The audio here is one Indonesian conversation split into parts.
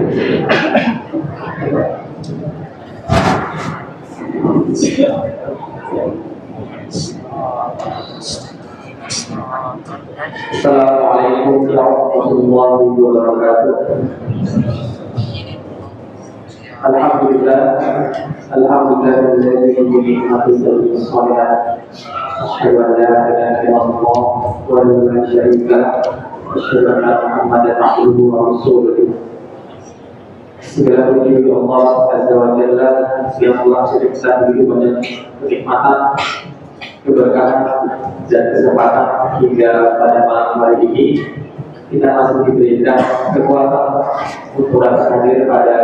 Assalamualaikum warahmatullahi wabarakatuh. Alhamdulillah, alhamdulillahilladzi bi ni'matihi shalihat. Asyhadu an la ilaha illallah wa la syarika lahu, asyhadu anna Muhammadan abduhu wa rasuluh. Segala puji bagi Allah Azza wa Jalla yang telah memberikan begitu banyak kenikmatan, keberkahan dan kesempatan hingga pada malam hari ini kita masih diberikan kekuatan untuk dapat hadir pada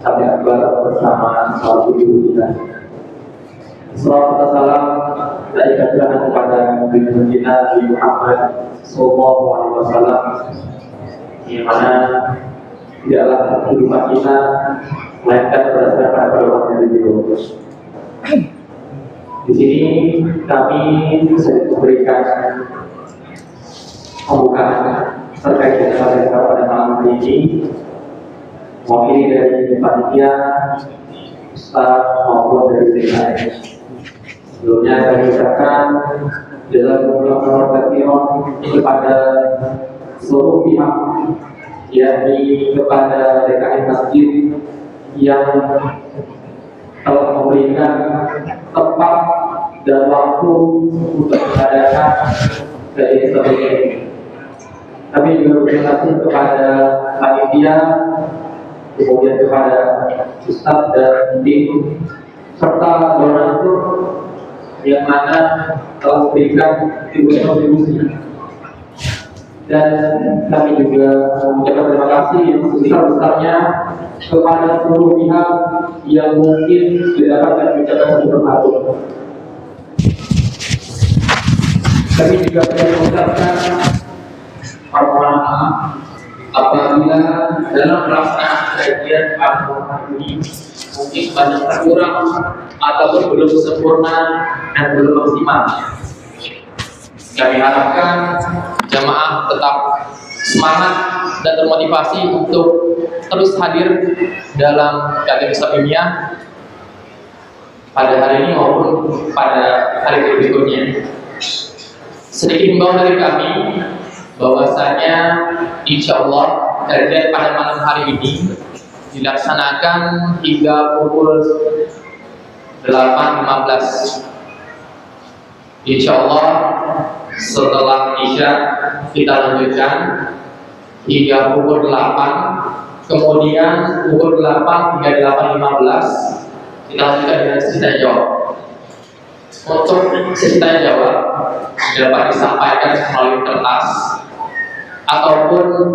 Sabda Akbar bersama salat ibu kita. Salawat dan salam kita ikhlaskan kepada Nabi kita Nabi Muhammad Sallallahu Alaihi Wasallam, yang mana tidaklah kehidupan kita melainkan berdasarkan pada perbuatan Nabi Muhammad. Di sini kami bisa memberikan pembukaan terkait dengan pada malam hari ini, mewakili dari panitia, Ustaz maupun dari TKS. Sebelumnya kami ucapkan jazakumullahu khairan kepada seluruh pihak, yakni kepada DKM Masjid yang telah memberikan tempat dan waktu untuk mengadakan kegiatan ini. Kami juga berterima kasih kepada panitia, kemudian kepada Ustaz dan tim, serta donatur yang mana telah memberikan kontribusi. Dan kami juga mengucapkan terima kasih yang sebesar-besarnya kepada seluruh pihak yang mungkin tidak dapat kami ucapkan satu. Kami juga mengucapkan permohonan maaf apabila dalam pelaksanaan kajian pada hari ini mungkin banyak terkurang ataupun belum sempurna dan belum maksimal. Kami harapkan jamaah tetap semangat dan termotivasi untuk terus hadir dalam kajian Islamiyah pada hari ini maupun pada hari berikutnya. Sedikit himbauan dari kami bahwasanya insya Allah kajian pada malam hari ini dilaksanakan hingga pukul 8.15. Insya Allah setelah Isya kita lanjutkan hingga pukul 8, kemudian pukul 8 hingga 8.15 kita lanjutkan dengan sesi tanya jawab. Untuk sesi tanya jawab dapat disampaikan melalui kertas ataupun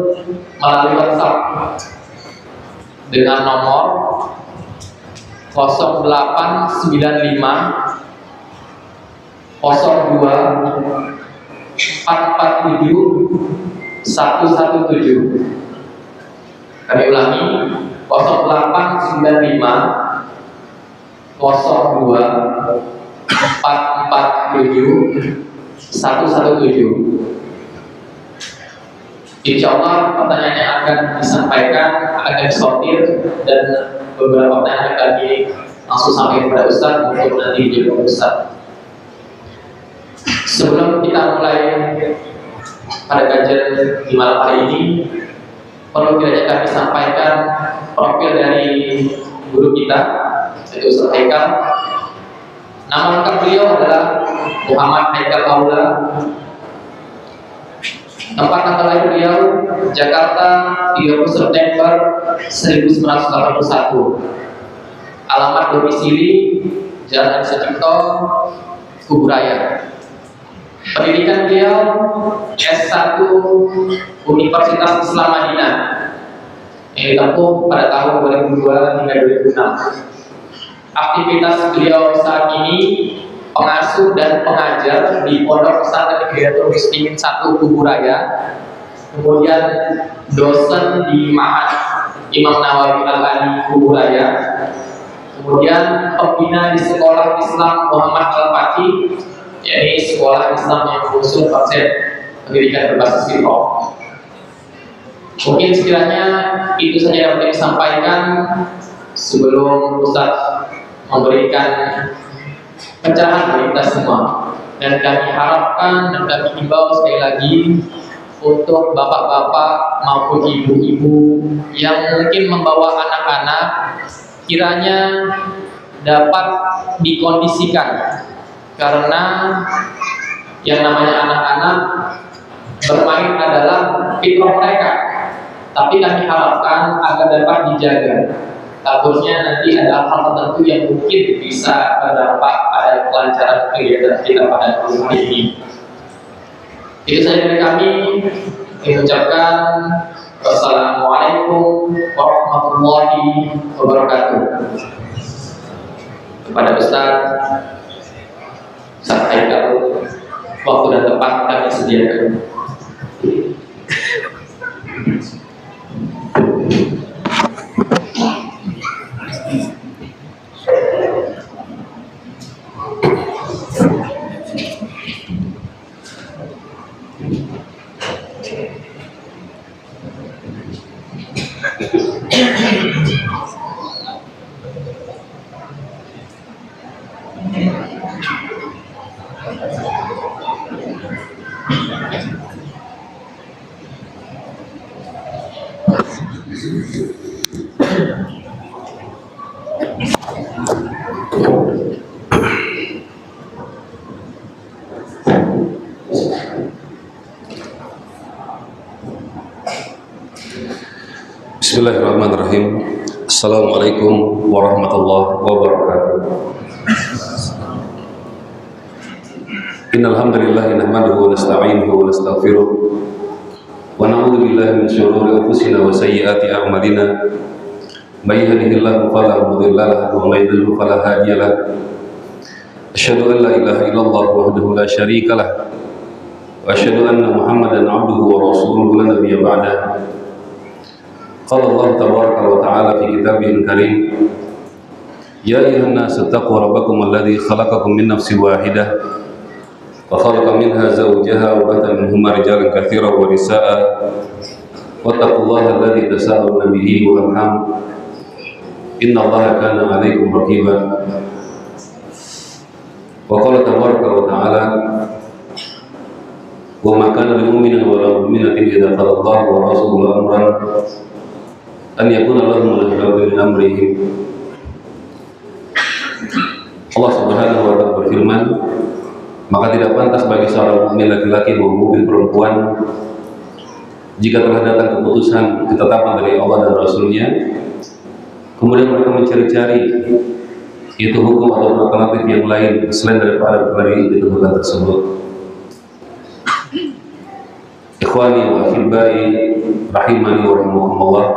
melalui WhatsApp dengan nomor 0895 02 447 117. Kami ulangi 0895 02 447 117. Insya Allah pertanyaannya akan disampaikan, akan disortir, dan beberapa pertanyaan akan langsung sampai kepada Ustaz untuk nanti dijawab Ustaz. Sebelum kita mulai pada kajian di malam hari ini, perlu kiranya kami sampaikan profil dari guru kita, yaitu Ustaz Haikal. Nama lengkap beliau adalah Muhammad Haikal Aula. Tempat tanggal lahir beliau Jakarta 30 September 1981. Alamat domisili Jalan Secipto, Kuburaya. Pendidikan beliau S1 Universitas Islam Madinah yang ditempuh pada tahun 2002 hingga 2006. Aktivitas beliau saat ini pengasuh dan pengajar di Pondok Pesantren Hidayatul Muslimin 1 Kuburaya, kemudian dosen di Ma'had Imam Nawawi Al-Ali Kuburaya, kemudian pembina di Sekolah Islam Muhammad Al-Fatih, yaitu sekolah Islam yang mengusung konsep pendidikan berbasis fiqh. Mungkin sekiranya itu saja yang disampaikan sebelum Ustaz memberikan pencerahan bagi kita semua. Dan kami harapkan dan kami himbau sekali lagi untuk bapak-bapak maupun ibu-ibu yang mungkin membawa anak-anak, kiranya dapat dikondisikan, karena yang namanya anak-anak bermain adalah fitrah mereka, tapi kami harapkan agar dapat dijaga. Takutnya nanti ada hal tertentu yang mungkin bisa berdampak pada kelancaran kegiatan kita pada hari ini. Itu saja dari kami. Mengucapkan wassalamualaikum warahmatullahi wabarakatuh. Kepada Ustaz Haikal, waktu dan tempat kami sediakan. Bismillahirrahmanirrahim. Assalamualaikum warahmatullahi wabarakatuh. Innal hamdalillah nahmaduhu wa nasta'inuhu wa nastaghfiruh wa na'udzu billahi min shururi anfusina wa sayyiati a'malina. May yahdihillahu fala mudilla lahu wa may yudlil fala hadiya lahu. Asyhadu an la ilaha illallah wahdahu la syarika lah wa asyhadu anna Muhammadan 'abduhu wa rasuluhu la nabiyya ba'dahu. Qala Allah tabaraka wa ta'ala fi kitabihil karim, ya ayyuhan nasu taqu rabbakum alladhi khalaqakum min nafsin wahidah wa khalaqa minha zawjaha wa batha minhuma rijalan katsiran wa nisaa'a wattaqullaha alladhi tasaaluna bihi wal arham innallaha kana 'alaykum raqiba. Wa qala tabaraka wa ta'ala, wa ma kana lil mu'minin wa lil mu'minatin idza qada Allahu wa rasuluhu amran an yakuna lahum al-khiyaratu min amrihim. Allah Subhanahu wa ta'ala berfirman, maka tidak pantas bagi seorang mukmin laki-laki maupun perempuan jika telah datang keputusan ketetapan dari Allah dan Rasul-Nya, kemudian mereka mencari-cari itu hukum atau alternatif yang lain selain daripada perkara yang ditentukan tersebut. Ikhwani wa akhibbai rahimani wa rahimakumullah.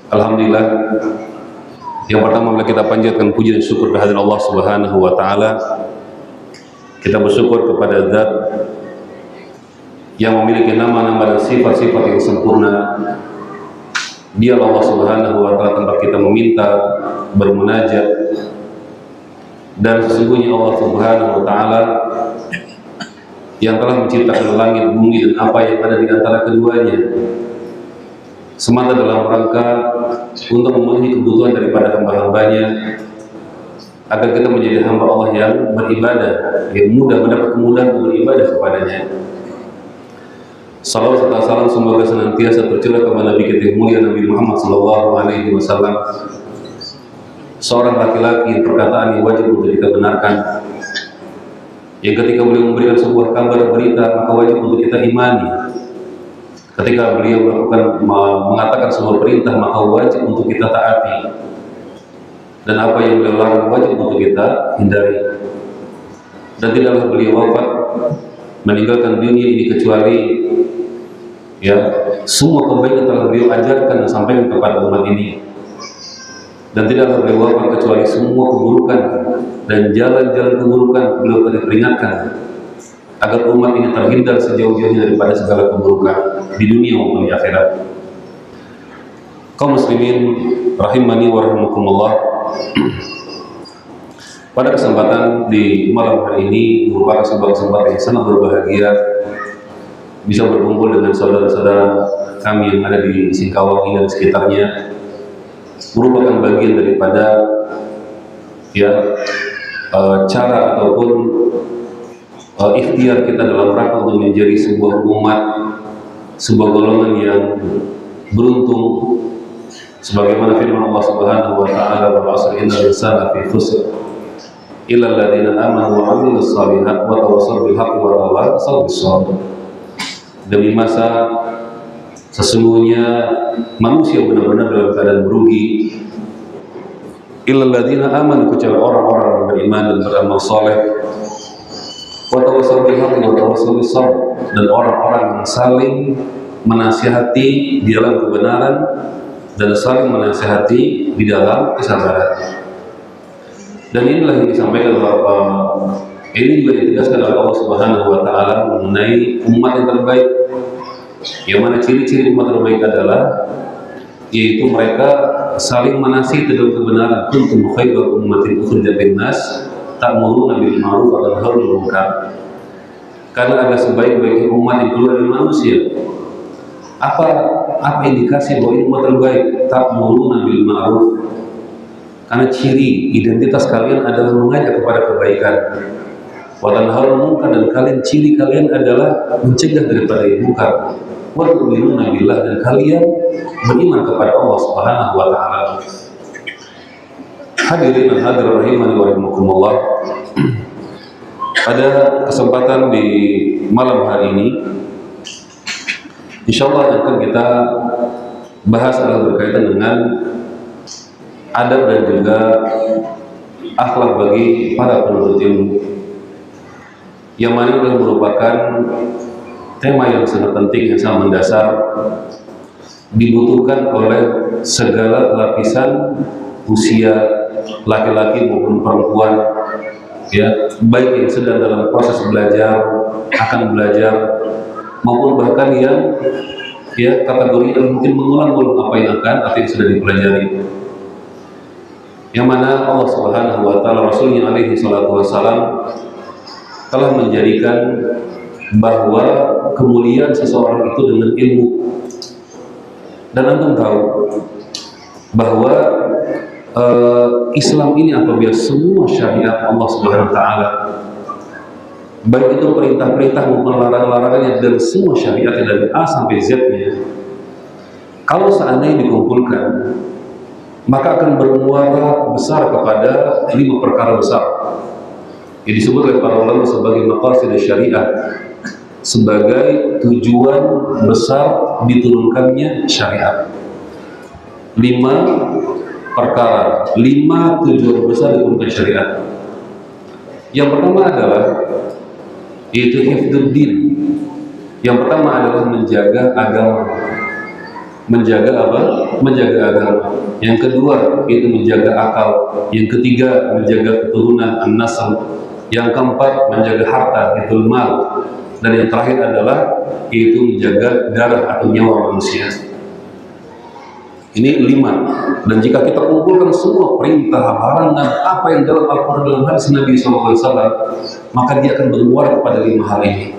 Alhamdulillah, yang pertama mari kita panjatkan puji dan syukur kehadirat Allah Subhanahu wa ta'ala. Kita bersyukur kepada Zat yang memiliki nama-nama dan sifat-sifat yang sempurna. Dia Allah Subhanahu wa ta'ala tempat kita meminta, bermunajat. Dan sesungguhnya Allah Subhanahu wa ta'ala yang telah menciptakan langit, bumi, dan apa yang ada di antara keduanya, semata dalam rangka untuk memenuhi kebutuhan daripada hamba-hambanya, agar kita menjadi hamba Allah yang beribadah, yang mudah mendapat kemudahan untuk beribadah kepadanya. Salawat serta salam semoga senantiasa tercurah kepada Nabi kita yang mulia, Nabi Muhammad SAW, seorang laki-laki perkataan yang wajib untuk kita benarkan, yang ketika beliau memberikan sebuah kabar berita maka wajib untuk kita imani. Ketika beliau mengatakan sebuah perintah maka wajib untuk kita taati, dan apa yang beliau larang wajib untuk kita hindari. Dan tidaklah beliau wafat meninggalkan dunia ini kecuali semua kebaikan telah beliau ajarkan dan sampaikan kepada umat ini, dan tidaklah beliau wafat kecuali semua keburukan dan jalan-jalan keburukan beliau telah peringatkan agar umat ini terhindar sejauh-jauhnya daripada segala keburukan di dunia maupun di akhirat. Kaum muslimin rahimani wa rahimakumullah, pada kesempatan di malam hari ini merupakan sebuah kesempatan yang sangat berbahagia bisa berkumpul dengan saudara-saudara kami yang ada di Singkawang ini dan sekitarnya merupakan bagian daripada cara ataupun ikhtiar kita dalam rangka untuk menjadi sebuah umat, sebuah golongan yang beruntung, sebagaimana firman Allah Subhanahu wa taala, "Wal 'asri innal insana fi khusr illa alladziina aamanu wa 'amilus shalihaati wa tawassaw bil haqqi wa tawassaw bis sabr." Demi masa sesungguhnya manusia benar-benar dalam keadaan merugi, illa alladziina aamanu, kecuali orang-orang yang beriman dan beramal saleh, wa tawassaw bil haqqi wa tawassaw bis sabr, dan orang-orang yang saling menasihati di dalam kebenaran dan saling menasihati di dalam kesabaran. Dan inilah yang disampaikan ini juga ditegaskan oleh Allah Subhanahu wa taala mengenai umat yang terbaik. Yang mana ciri-ciri umat terbaik adalah yaitu mereka saling menasihati dalam kebenaran. Kuntum khairu ummatin ukhrijat lin-nas ta'muruna bil ma'ruf wa tanhauna 'anil munkar. Karena ada sebaik-baiknya umat yang keluar dari manusia. Apa indikasi bahwa ini umat terbaik? Ta'muruna bil ma'ruf. Karena ciri identitas kalian adalah mengajak kepada kebaikan. Wa tanhauna 'anil munkar, dan kalian ciri kalian adalah mencegah daripada yang munkar. Wa tu'minuna billah, dan kalian beriman kepada Allah Subhanahu wa taala. Hadirin dan hadirat rahimani wa rahimakumullah. Pada kesempatan di malam hari ini, insyaallah akan kita bahas adalah berkaitan dengan adab dan juga akhlak bagi para penuntut ilmu, yang mana adalah merupakan tema yang sangat penting, yang sangat mendasar, dibutuhkan oleh segala lapisan usia, laki-laki maupun perempuan, baik yang sedang dalam proses belajar, akan belajar, maupun bahkan yang kategori yang mungkin mengulang-ulang apa yang sudah dipelajari. Yang mana Allah Subhanahu wa taala, Rasulnya alaihi salatu wassalam telah menjadikan bahwa kemuliaan seseorang itu dengan ilmu. Dan antum tahu bahwa Islam ini apabila semua syariat Allah Subhanahu wa taala, baik itu perintah-perintah maupun larangan-larangannya, dan semua syariatnya dari A sampai Z-nya, kalau seandainya dikumpulkan, maka akan bermuara besar kepada 5 perkara besar yang disebut oleh para ulama sebagai maqasid syariah, sebagai tujuan besar diturunkannya syariat. 5 perkara, 5 tujuan besar diturunkan syariat. Yang pertama adalah yaitu hifdzuddin. Yang pertama adalah menjaga agama. Menjaga apa? Menjaga agama. Yang kedua yaitu menjaga akal. Yang ketiga menjaga keturunan, an-nasl. Yang keempat menjaga harta, yaitu mal. Dan yang terakhir adalah yaitu menjaga darah atau nyawa manusia. Ini 5. Dan jika kita kumpulkan semua perintah, larangan, apa yang dalam Al-Quran, dalam hadis Nabi SAW, maka dia akan bermuara kepada 5 hal ini.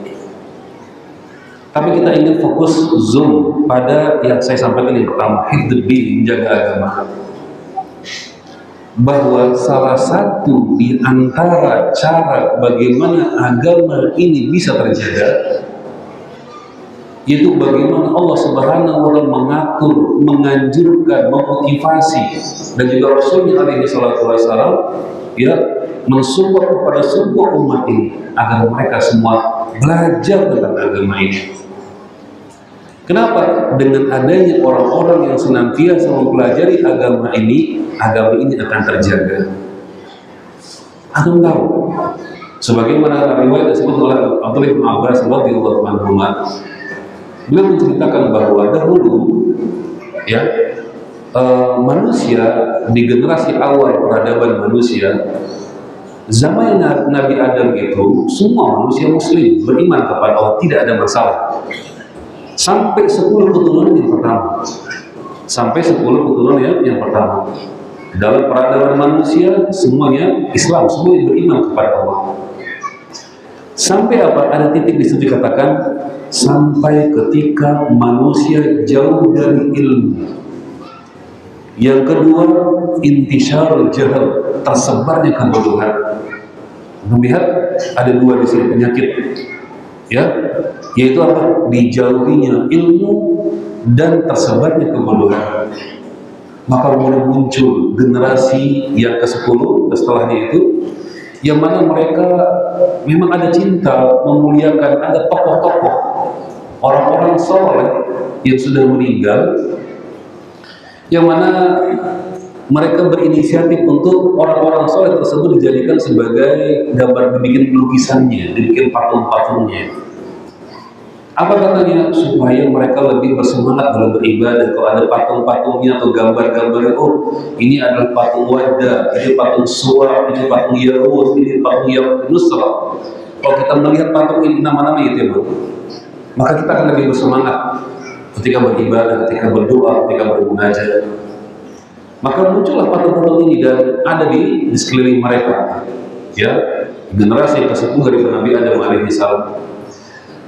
Tapi kita ingin fokus zoom pada yang saya sampaikan yang pertama, hifdzuddin, menjaga agama. Bahwa salah satu di antara cara bagaimana agama ini bisa terjaga, yaitu bagaimana Allah Subhanahu wa taala mengatur, menganjurkan, memotivasi, dan juga Rasulnya alaihi salatu wassalam mensupport kepada sebuah umat ini agar mereka semua belajar tentang agama ini. Kenapa? Dengan adanya orang-orang yang senantiasa mempelajari agama ini akan terjaga. Antum tahu, sebagaimana riwayat disebut oleh Abdullah bin Abbas radhiyallahu anhu, beliau menceritakan bahwa dahulu manusia di generasi awal peradaban manusia, zaman Nabi Adam itu semua manusia muslim, beriman kepada Allah, tidak ada masalah. Sampai 10 keturunan yang pertama. Sampai 10 keturunan yang pertama. Dalam peradaban manusia semuanya Islam, semuanya beriman kepada Allah. Sampai apa? Ada titik di situ dikatakan sampai ketika manusia jauh dari ilmu. Yang kedua, intisyarul jahal, tersebarnya kebodohan. Melihat ada dua di sini penyakit, ya, yaitu apa? Dijauhinya ilmu dan tersebarnya kebodohan. Maka mulai muncul generasi yang ke-10 setelahnya itu, yang mana mereka memang ada cinta, memuliakan, ada tokoh-tokoh, orang-orang soleh yang sudah meninggal, yang mana mereka berinisiatif untuk orang-orang soleh tersebut dijadikan sebagai gambar, dibikin lukisannya, dibikin patung-patungnya. Apa katanya? Supaya mereka lebih bersemangat dalam beribadah. Kalau ada patung-patungnya atau gambar-gambarnya, oh ini adalah patung Wadda, ini patung Suwa, ini patung Yahud, ini patung Nusra. Kalau kita melihat patung ini nama-nama itu ya, maka kita akan lebih bersemangat ketika beribadah, ketika berdoa, ketika bermunajat. Maka muncullah patung-patung ini dan ada di sekeliling mereka, ya, generasi yang ke-10 dari Nabi Adam alaihi salam.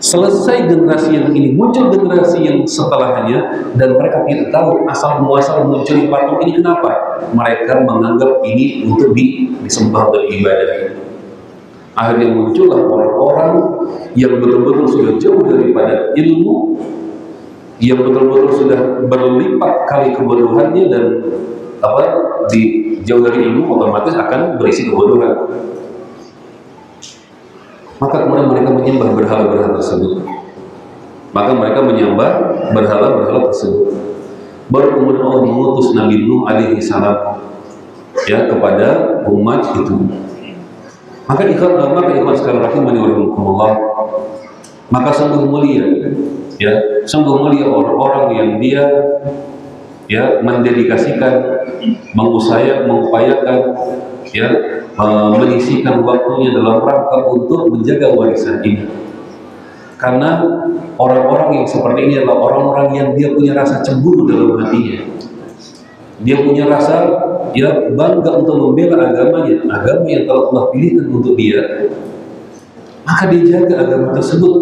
Selesai generasi yang ini, muncul generasi yang setelahnya, dan mereka tidak tahu asal muasal muncul patung ini kenapa. Mereka menganggap ini untuk disembah dan ibadah. Akhirnya muncullah orang-orang yang betul-betul sudah jauh daripada ilmu, yang betul-betul sudah berlipat kali kebodohannya, dan jauh dari ilmu otomatis akan berisi kebodohan. Maka kemudian mereka menyembah berhala-berhala tersebut. Maka mereka menyembah berhala-berhala tersebut. Baru kemudian Allah mengutus Nabi Nuh alaihi salam, ya, kepada umat itu. Maka ikhwan sekalian rahimani wa rahimakumullah, maka sungguh mulia, ya, sungguh mulia orang-orang yang dia, ya, mendedikasikan, mengupayakan, ya, menyisihkan waktunya dalam rangka untuk menjaga warisan ini. Karena orang-orang yang seperti ini adalah orang-orang yang dia punya rasa cemburu dalam hatinya. Dia punya rasa, ya, bangga untuk membela agamanya, agama yang telah Allah pilihkan untuk dia. Maka dia jaga agama tersebut,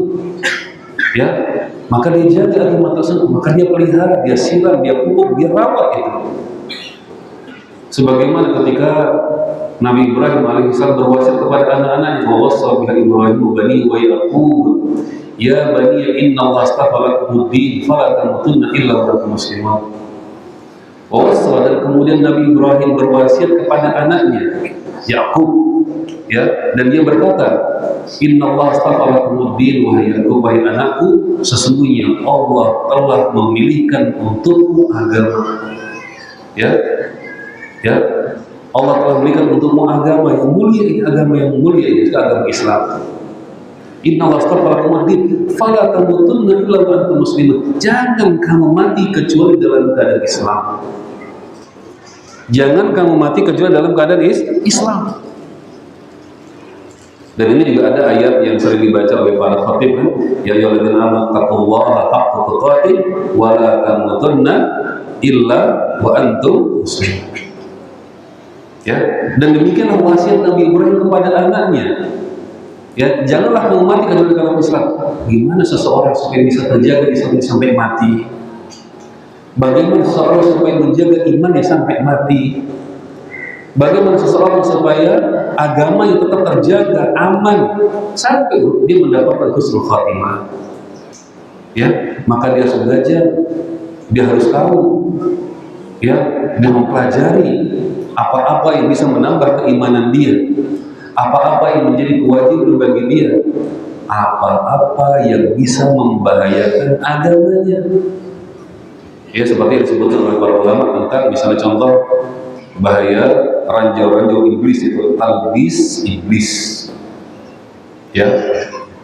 ya, maka dia jaga agama tersebut, maka dia pelihara, dia siram, dia pupuk, dia rawat itu. Sebagaimana ketika Nabi Ibrahim alaihissalam berwasiat kepada anak-anaknya, wa wassa biha Ibrahim bani wa Yaqub, ya bani inna Allah astafa lakum-ud-din fala tamutunna illa wa antum muslimun. Wa wassa, dan kemudian Nabi Ibrahim berwasiat kepada anaknya Yaqub, ya, dan dia berkata, inna Allah astafa lakum-ud-din wa Yaqub, wahai anakku, sesungguhnya Allah telah memilihkan untukmu agama, ya, ya, Allah telah memberikan untukmu agama yang mulia, ini agama yang mulia, itu agama Islam. Inna Allah astafa lakum-ud-din fala tamutunna illa wa antum muslimun. Jangan kamu mati kecuali dalam keadaan Islam. Jangan kamu mati kecuali dalam keadaan Islam. Dan ini juga ada ayat yang sering dibaca oleh para khatib, kan? Ya ayyuhalladzina amanu taqullaha haqqa tuqatih wa la tamutunna illa wa antum muslimun. Ya, dan demikianlah wasiat Nabi Ibrahim kepada anaknya. Ya, janganlah kamu mati kecuali dalam Islam. Gimana seseorang supaya bisa terjaga Islamnya sampai mati? Bagaimana seseorang supaya menjaga imannya sampai mati? Bagaimana seseorang supaya agamanya tetap terjaga, aman, sampai dia mendapatkan husnul khatimah? Ya, maka dia sengaja, dia harus tahu, ya, dia mempelajari apa-apa yang bisa menambah keimanan dia, apa-apa yang menjadi kewajiban bagi dia, apa-apa yang bisa membahayakan agamanya. Ya, seperti yang disebutkan oleh para ulama tentang misalnya contoh bahaya ranjau-ranjau iblis, itu talbis iblis, ya,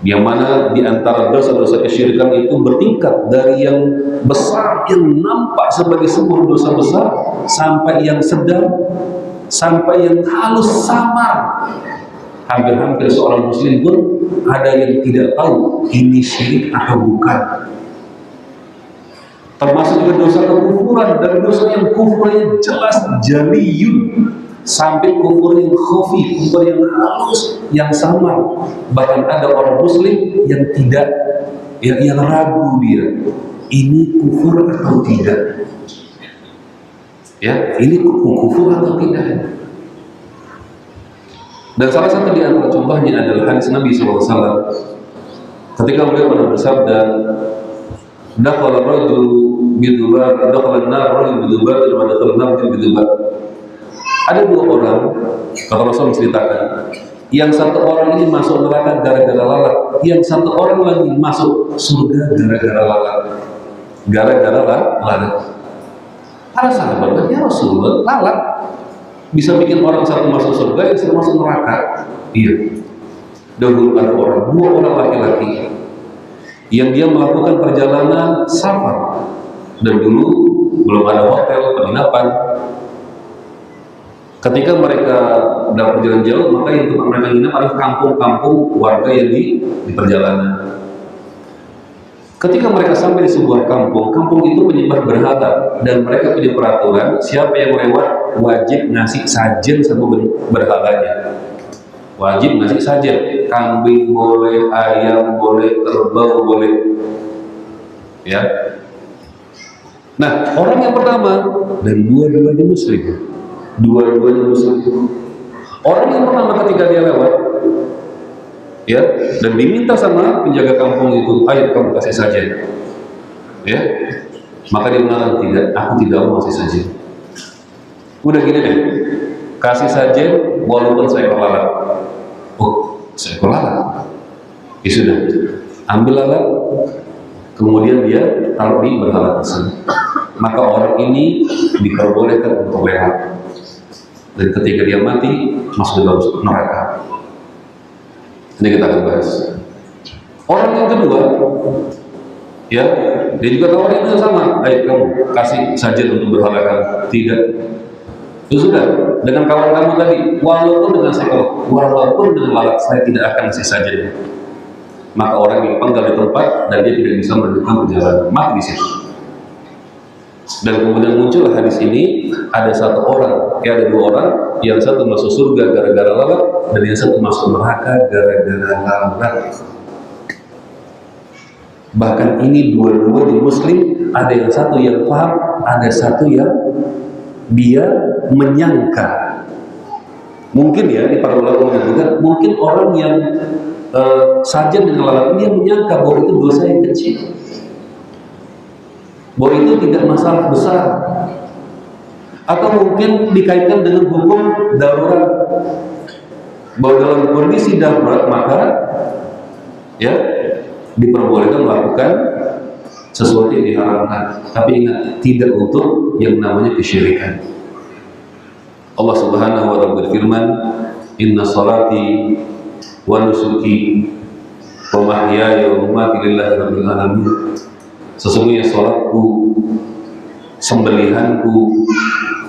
yang mana di antara dosa-dosa kesyirikan itu bertingkat dari yang besar yang nampak sebagai sebuah dosa besar sampai yang sedang, sampai yang halus samar. Hampir-hampir seorang muslim pun ada yang tidak tahu ini syirik atau bukan. Termasuk juga dosa kekufuran, dan dosa yang kufurnya jelas jaliyun, sampai kufur yang khafi, kufur yang halus, yang samar. Bahkan ada orang muslim yang tidak, yang ragu dia, ini kufur atau tidak? Ya, ini kufur atau tidak? Dan salah satu di antara contohnya adalah hadis Nabi SAW ketika beliau pernah bersabda, dakhala rajul bidubab, dakhala an-nar rajul bidubab, wa dakhala an-nar rajul bidubab. Ada dua orang, kata Rasul menceritakan, yang satu orang ini masuk neraka gara-gara lalat, yang satu orang lagi masuk surga gara-gara lalat. Gara-gara lalat. Para sahabat, ya Rasulullah, lalat bisa bikin orang satu masuk surga, yang satu masuk neraka. Iya. Dahulu ada dua orang laki-laki yang dia melakukan perjalanan safar, dan dulu belum ada hotel, penginapan. Ketika mereka dalam perjalanan jauh, maka yang tempat mereka nginap adalah kampung-kampung warga yang di perjalanan. Ketika mereka sampai di sebuah kampung, kampung itu penyembah berhala, dan mereka punya peraturan, siapa yang lewat wajib ngasih sajen sama berhalanya. Wajib ngasih sajen, kambing boleh, ayam boleh, kerbau boleh. Ya. Nah, orang yang pertama, dan dua-duanya muslim. Dua-duanya muslim. Orang yang pertama ketika dia lewat, ya, dan diminta sama penjaga kampung itu, ayo kamu kasih sajen, ya, maka dia mengatakan tidak, aku tidak mau kasih sajen. Udah gini deh, kasih sajen walaupun seekor lalat. Oh, seekor lalat? Ya sudah, ambil lalat, kemudian dia taruh di berhala tersebut. Maka orang ini diperbolehkan untuk lewat, dan ketika dia mati masuk dalam neraka. Ini kita akan bahas. Orang yang kedua, ya, dia juga tawarin itu sama. Ayo kamu kasih sajen untuk berhala kamu. Tidak. Ya sudah, dengan kawan kamu tadi, walaupun dengan seekor, walaupun dengan lalat, saya tidak akan kasih sajen. Maka orang yang penggal di tempat dan dia tidak bisa melanjutkan perjalanan, mati di situ. Dan kemudian muncullah hadis ini, ada satu orang, ada dua orang, yang satu masuk surga gara-gara lalat, dan yang satu masuk neraka gara-gara lalat. Bahkan ini dua-dua di muslim, ada yang satu yang paham, ada satu yang dia menyangka. Mungkin ya, di para ulama menyebutkan, mungkin orang yang sajen dengan lalat ini yang menyangka bahwa itu dosa yang kecil, bahwa itu tidak masalah besar, atau mungkin dikaitkan dengan hukum darurat, bahwa dalam kondisi darurat maka ya diperbolehkan melakukan sesuatu yang diharamkan. Tapi ingat, tidak untuk yang namanya kesyirikan. Allah Subhanahu wa ta'ala berfirman, inna salati wa nusuki wa mahyaya wa mamati lillahi rabbil alamin. Sesungguhnya salatku, sembelihanku,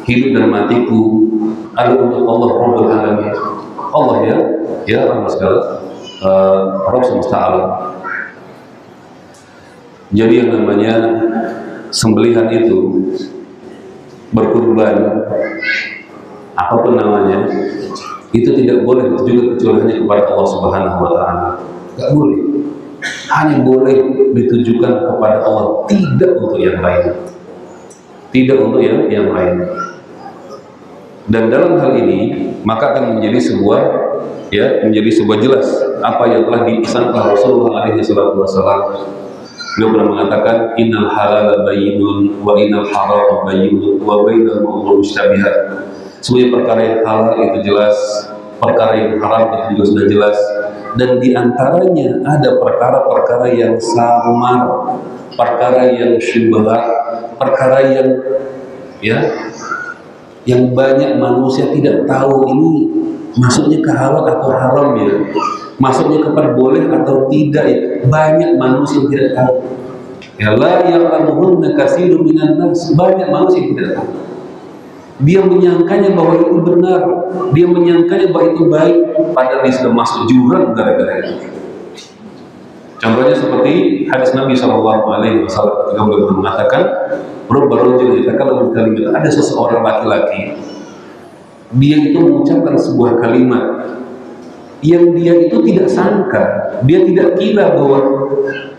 hidup dan matiku adalah untuk Allah Rabbul Alamin. Allah ya Rabb segala, Rabb semesta alam. Jadi yang namanya sembelihan itu, berkurban, apapun namanya, itu tidak boleh ditujukan kecuali hanya kepada Allah Subhanahu wa ta'ala. Tidak boleh. Hanya boleh ditujukan kepada Allah, tidak untuk yang lain. Tidak untuk yang lain. Dan dalam hal ini maka akan menjadi sebuah jelas apa yang telah dipesankan Rasulullah SAW. Beliau pernah mengatakan, innal halala bayyinun wa innal harama bayyinun wa bainal umur mustabihat. Semuanya perkara yang halal itu jelas, perkara yang haram itu juga sudah jelas, dan diantaranya ada perkara-perkara yang samar, perkara yang syubhat, perkara yang banyak manusia tidak tahu ini maksudnya ke halal atau haram ya, maksudnya kepada boleh atau tidak ya. Banyak manusia yang tidak tahu. Ya la ya'lamuhunna katsirun minan nas, banyak manusia yang tidak tahu. Dia menyangkanya bahwa itu benar, dia menyangkanya bahwa itu baik, padahal dia sudah masuk jurang gara-gara itu. Contohnya seperti hadis Nabi SAW ketika beliau mengatakan, ada seseorang laki-laki dia itu mengucapkan sebuah kalimat yang dia itu tidak sangka, dia tidak kira bahwa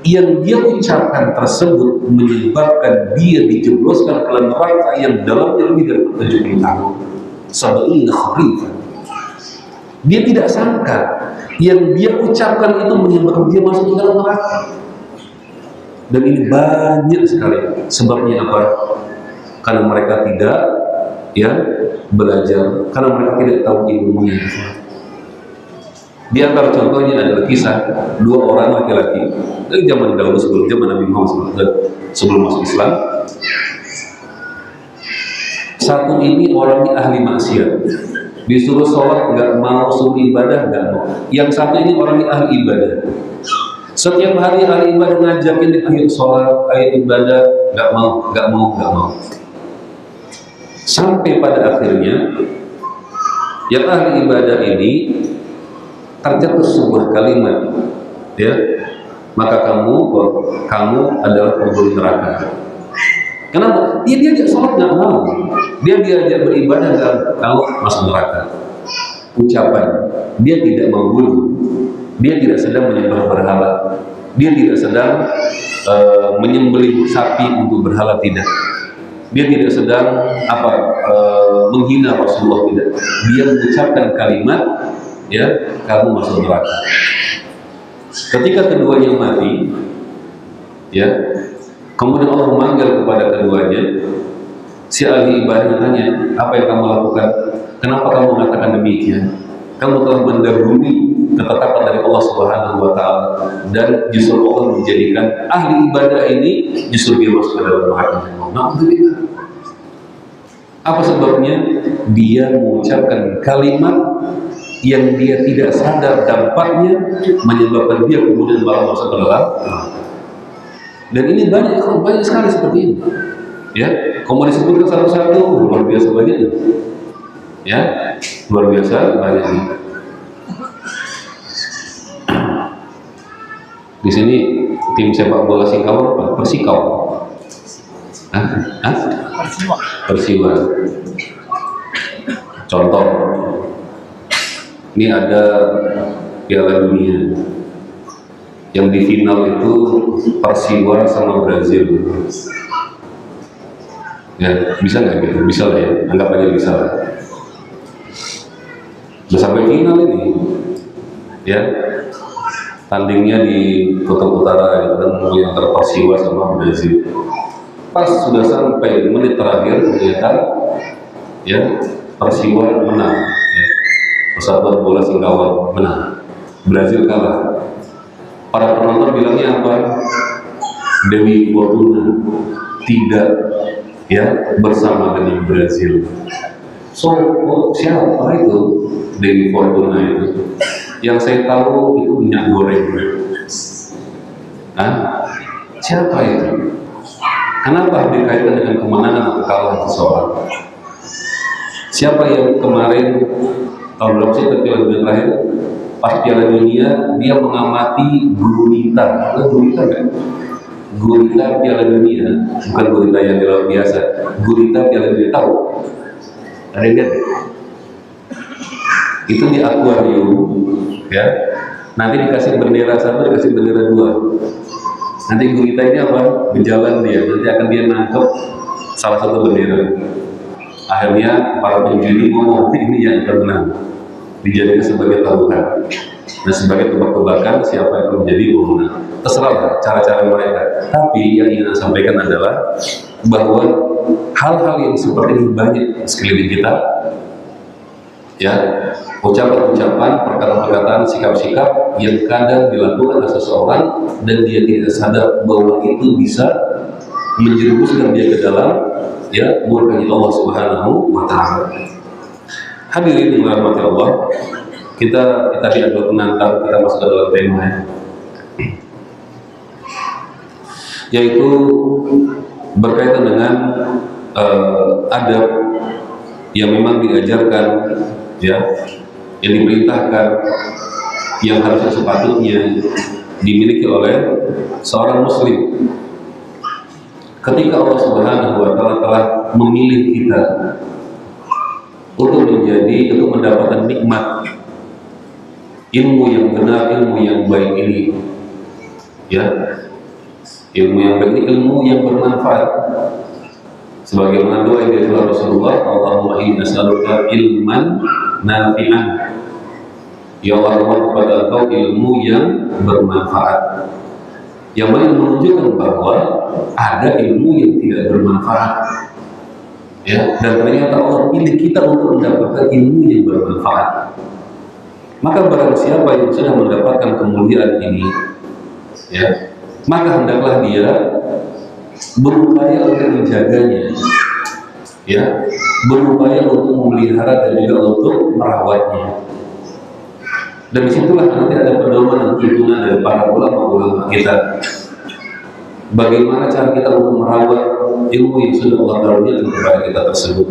yang dia ucapkan tersebut menyebabkan dia dijebloskan ke neraka yang dalamnya lebih dari 70 tahun. Sab'ina kharifan. Dia tidak sangka yang dia ucapkan itu menyebabkan dia masuk ke dalam neraka. Dan ini banyak sekali. Sebabnya apa? Karena mereka tidak belajar, karena mereka tidak tahu ilmunya. Di antara contohnya adalah kisah dua orang laki-laki dari zaman dahulu sebelum zaman Nabi Muhammad SAW, sebelum masuk Islam. Satu ini orangnya ahli maksiat, disuruh sholat nggak mau, suruh ibadah nggak mau. Yang satu ini orangnya ahli ibadah. Setiap hari ahli ibadah ngajakin dia, ayo sholat, ayo ibadah, nggak mau. Sampai pada akhirnya yang ahli ibadah ini terjatuh sebuah kalimat, maka kamu adalah penghuni neraka. Kenapa? Dia diajak sholat nggak mau, dia diajak beribadah nggak mau, masuk neraka. Ucapan, dia tidak membunuh, dia tidak sedang menyembah berhala, dia tidak sedang menyembelih sapi untuk berhala, tidak. Dia tidak sedang menghina Rasulullah, tidak. Dia mengucapkan kalimat, kamu masuk neraka. Ketika keduanya mati, kemudian Allah memanggil kepada keduanya. Si ahli ibadah tanya, apa yang kamu lakukan? Kenapa kamu mengatakan demikian? Kamu telah mendahului ketetapan dari Allah Subhanahu wa Ta'ala, dan justru Allah menjadikan ahli ibadah ini justru dia masuk ke dalam neraka. Apa sebabnya? Dia mengucapkan kalimat yang dia tidak sadar dampaknya menyebabkan dia kemudian malah masuk ke dalam. Dan ini banyak sekali seperti ini. Kalau disebutkan satu-satu, luar biasa banyaknya. Luar biasa banyaknya. Di sini tim sepak bola Singkawang apa? Persikau. Persiwa. Contoh, ini ada Piala Dunia yang di final itu Persiwa sama Brazil. Bisa nggak gitu? Bisa lah ya, anggap aja bisa lah. Udah sampai final ini, tandingnya di Kutub Utara, ketemu antara Persiwa sama Brazil. Pas sudah sampai menit terakhir, ternyata Persiwa menang. Persatuan Bola Singkawang menang, Brazil kalah. Para penonton bilangnya apa? Dewi Fortuna tidak bersama dengan Brazil. Siapa itu Dewi Fortuna itu? Yang saya tahu itu minyak goreng. Siapa itu? Kenapa dikaitkan dengan kemenangan atau kekalahan seseorang? Siapa yang kemarin tahun berapa sih Piala Dunia terakhir? Pas Piala Dunia dia mengamati gurita. Gurita kan? Gurita Piala Dunia, bukan gurita yang di laut biasa. Gurita Piala Dunia, tahu? Ada yang lihat? Itu di akuarium, Nanti dikasih bendera satu, dikasih bendera dua. Nanti gurita ini apa? Berjalan dia, nanti akan dia nangkep salah satu bendera. Akhirnya para penjudi ngomong, ini yang akan menang, dijadikan sebagai taruhan. Dan sebagai tebak-tebakan siapa yang akan menjadi pemenang. Terserah cara-cara mereka. Tapi yang ingin saya sampaikan adalah bahwa hal-hal yang seperti ini banyak sekeliling kita. Ucapan-ucapan, perkataan-perkataan, sikap-sikap yang kadang dilakukan oleh seseorang dan dia tidak sadar bahwa itu bisa menjerumuskan dia ke dalam murkanya Allah Subhanahu wa Ta'ala. Hadirin yang dirahmati Allah, kita tadi ada penantang, kita masuk ke dalam tema, yaitu berkaitan dengan adab yang memang diajarkan, yang diperintahkan, yang harusnya sepatutnya dimiliki oleh seorang muslim. Ketika Allah Subhanahu wa Ta'ala telah memilih kita untuk mendapatkan nikmat ilmu yang benar, ilmu yang baik ini, ya, ilmu yang baik ini ilmu yang bermanfaat. Sebagaimana doa yang diajarkan Rasulullah, Allahumma inni as'aluka ilman nafi'an. Ya Allah, kepada Engkau ilmu yang bermanfaat. Yang mana menunjukkan bahwa ada ilmu yang tidak bermanfaat. Ya, dan ternyata Allah pilih kita untuk mendapatkan ilmu yang bermanfaat. Maka barang siapa yang sudah mendapatkan kemuliaan ini, ya, maka hendaklah dia berupaya untuk menjaganya, ya, berupaya untuk memelihara dan juga untuk merawatnya. Dan disitulah nanti ada pedoman dan tuntunan dari para ulama-ulama kita. Bagaimana cara kita untuk merawat ilmu yang sudah Allah karuniakan kepada kita tersebut.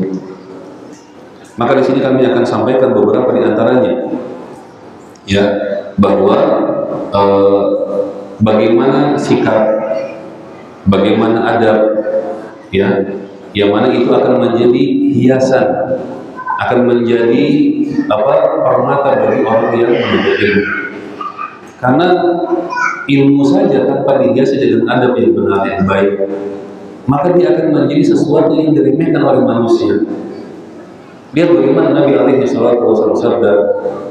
Maka di sini kami akan sampaikan beberapa di antaranya, ya, bahwa bagaimana sikap, bagaimana adab, ya, yang mana itu akan menjadi hiasan, akan menjadi permata bagi orang yang menuntut ilmu. Karena ilmu saja tanpa dihiasi dengan adab yang benar yang baik, maka dia akan menjadi sesuatu yang diremehkan oleh manusia. Lihat bagaimana Nabi alaihi salatu wasallam bersabda,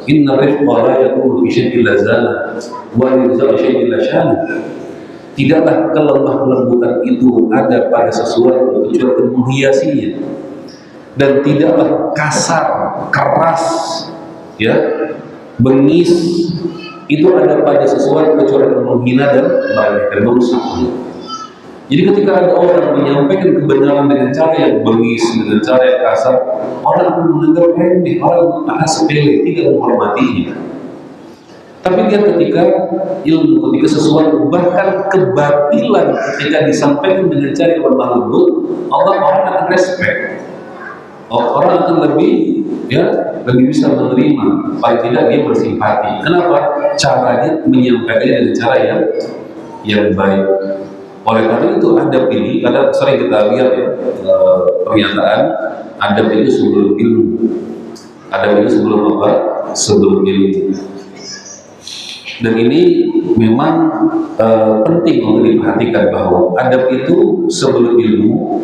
"Inna rifqa la yakunu fi syai'in la zana wa la yuzau syai'in la syana." Tidaklah kelemah lembutan itu ada pada sesuatu kecuali menghiasinya, dan tidaklah kasar, keras, ya, bengis itu ada pada sesuatu kecuali menghina dan meremehkan manusia. Jadi ketika ada orang menyampaikan kebenaran dengan cara yang bengis, dengan cara yang kasar, orang akan menganggap remeh, orang akan sepele, tidak menghormatinya. Tapi lihat ketika ilmu, ketika sesuatu, bahkan kebatilan ketika disampaikan dengan cara yang lemah lembut, orang akan respect. Orang akan lebih, ya, lebih bisa menerima, paling tidak dia bersimpati. Kenapa? Caranya menyampaikannya dengan cara yang baik. Oleh karena itu adab ini, kadang sering kita lihat, ya, pernyataan adab itu sebelum ilmu. Adab itu sebelum apa? Sebelum ilmu. Dan ini memang penting untuk diperhatikan bahwa adab itu sebelum ilmu,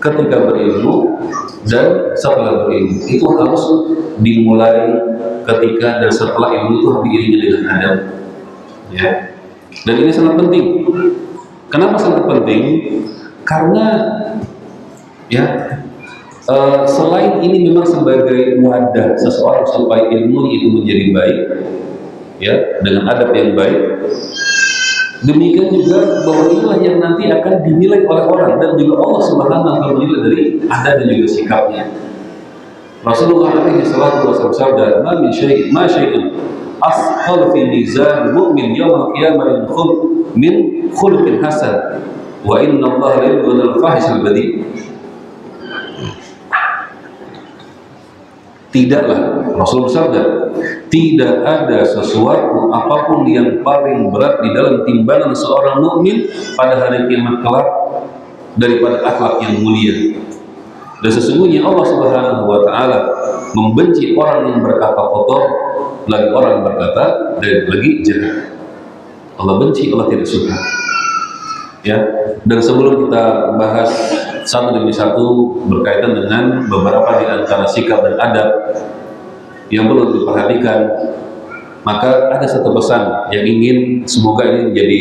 ketika berilmu, dan setelah berilmu. Itu harus dimulai ketika dan setelah ilmu itu harus diiringi dengan adab, ya. Dan ini sangat penting. Kenapa sangat penting? Karena, ya, selain ini memang sebagai wadah seseorang supaya ilmu itu menjadi baik, ya, dengan adab yang baik. Demikian juga bahwa inilah yang nanti akan dinilai oleh orang, dan juga Allah Subhanahu wa taala menilai dari adab dan juga sikapnya. Rasulullah alaihi salatu wasallam bersabda, "Ma min syai'in ma syai'un asqal fi mizan mu'min yaumil qiyamah min khuluqin hasan wa inna Allah la yubghidul fahishal badi." Tidaklah, Rasul bersabda, tidak ada sesuatu apapun yang paling berat di dalam timbangan seorang mukmin pada hari kiamat kelak daripada akhlak yang mulia. Dan sesungguhnya Allah Subhanahu wa taala membenci orang yang berkata kotor, lagi orang yang berkata dan lagi jahat. Allah benci, Allah tidak suka. Ya, dan sebelum kita bahas satu demi satu berkaitan dengan beberapa di antara sikap dan adab yang perlu diperhatikan, maka ada satu pesan yang ingin semoga ini menjadi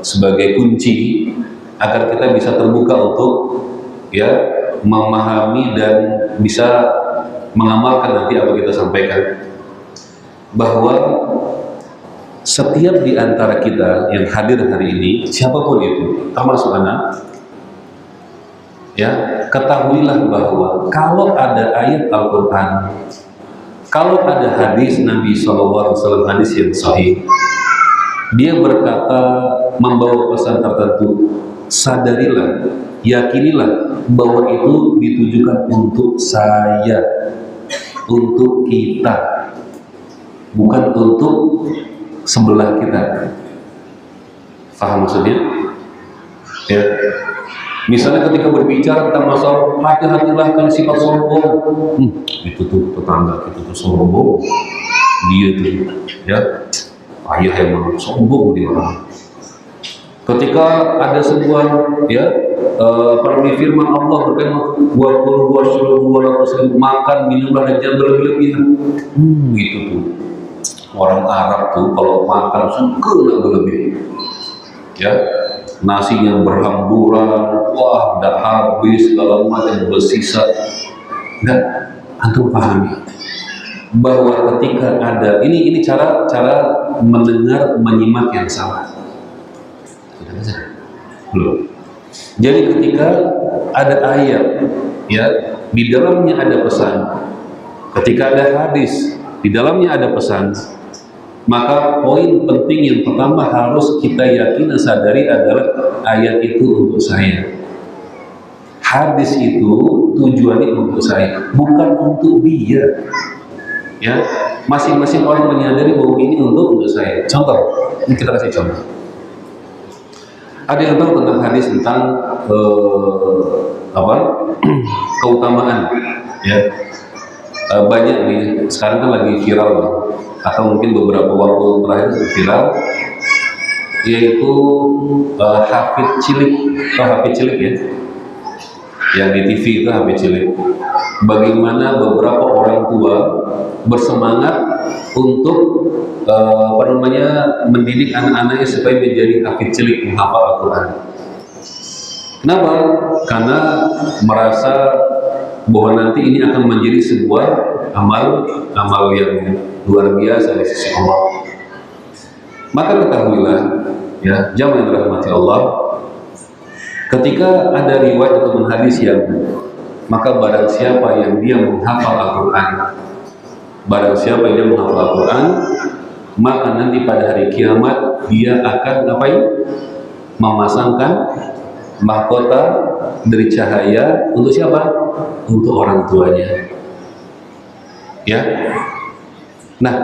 sebagai kunci agar kita bisa terbuka untuk, ya, memahami dan bisa mengamalkan nanti apa kita sampaikan. Bahwa setiap di antara kita yang hadir hari ini, siapapun itu, termasuk anak, ya, ketahuilah bahwa kalau ada ayat Al-Quran, kalau ada hadis Nabi SAW, hadis yang sahih, dia berkata, membawa pesan tertentu, sadarilah, yakinilah bahwa itu ditujukan untuk saya, untuk kita, bukan untuk sebelah kita. Paham maksudnya? Ya. Misalnya ketika berbicara tentang masalah hati-hatilah kalian sifat sombong, itu tuh tetangga itu tuh sombong, dia tuh ya ayah emang sombong dia orang. Ketika ada sebuah ya perlu firman Allah berkaitan makan minumlah dan jangan berlebihan, gitu tuh orang Arab tuh kalau makan suka berlebih, ya nasinya berhamburan, wah nggak habis segala macam bersisa. Nggak, antum pahami bahwa ketika ada ini cara mendengar menyimak yang salah. Belum. Jadi ketika ada ayat, ya di dalamnya ada pesan. Ketika ada hadis, di dalamnya ada pesan. Maka poin penting yang pertama harus kita yakini sadari adalah ayat itu untuk saya. Hadis itu tujuannya untuk saya, bukan untuk dia. Ya, masing-masing orang menyadari bahwa ini untuk saya. Contoh, ini kita kasih contoh. Ada yang tahu tentang hadis tentang keutamaan, ya banyak nih sekarang kan lagi viral, atau mungkin beberapa waktu terakhir viral, yaitu Hafid Cilik atau Hafid Cilik ya, yang di TV itu Hafid Cilik. Bagaimana beberapa orang tua bersemangat untuk mendidik anak-anaknya supaya menjadi hafid cilik menghafal Al-Quran. Kenapa? Karena merasa bahwa nanti ini akan menjadi sebuah amal yang luar biasa di sisi Allah. Maka ketahuilah, ya jamaah yang dirahmati Allah, ketika ada riwayat atau hadis yang maka barang siapa yang dia menghafal Al-Quran, barang siapa yang dia menghafal Al-Quran, maka nanti pada hari kiamat dia akan memasangkan mahkota dari cahaya untuk siapa? Untuk orang tuanya. Ya. Nah,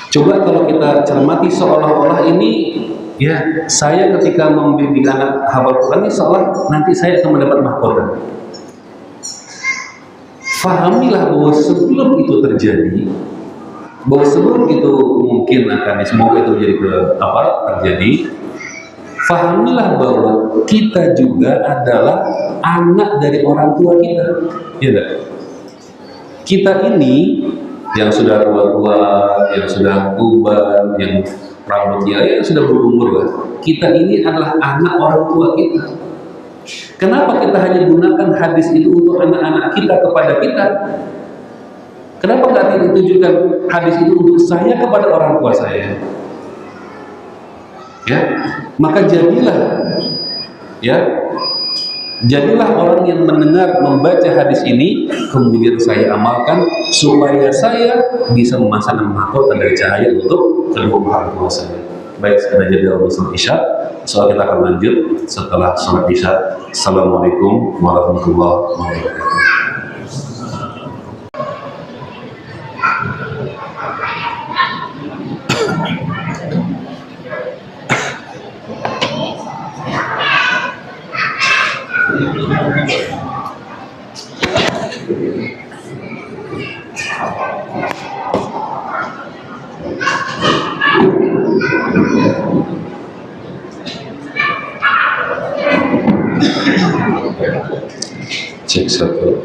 coba kalau kita cermati seolah-olah ini, ya saya ketika membimbing anak hafal Quran ini seolah nanti saya akan mendapat mahkota. Fahamilah bahwa sebelum itu terjadi, bahwa sebelum itu mungkin akan semoga itu terjadi, fahamilah bahwa kita juga adalah anak dari orang tua kita, ya enggak? Kita ini yang sudah tua-tua, yang sudah uban, yang rambutnya yang sudah berumur lah, kita ini adalah anak orang tua kita. Kenapa kita hanya gunakan hadis itu untuk anak-anak kita kepada kita? Kenapa nggak ditujukan hadis itu untuk saya kepada orang tua saya? Ya, maka jadilah orang yang mendengar, membaca hadis ini, kemudian saya amalkan supaya saya bisa memasang mahkota dari cahaya untuk kedua orang tua saya. Baik, sekarang jadi dalam sholat isya. Soal kita akan lanjut setelah sholat isya. Assalamualaikum warahmatullahi wabarakatuh. Cek satu.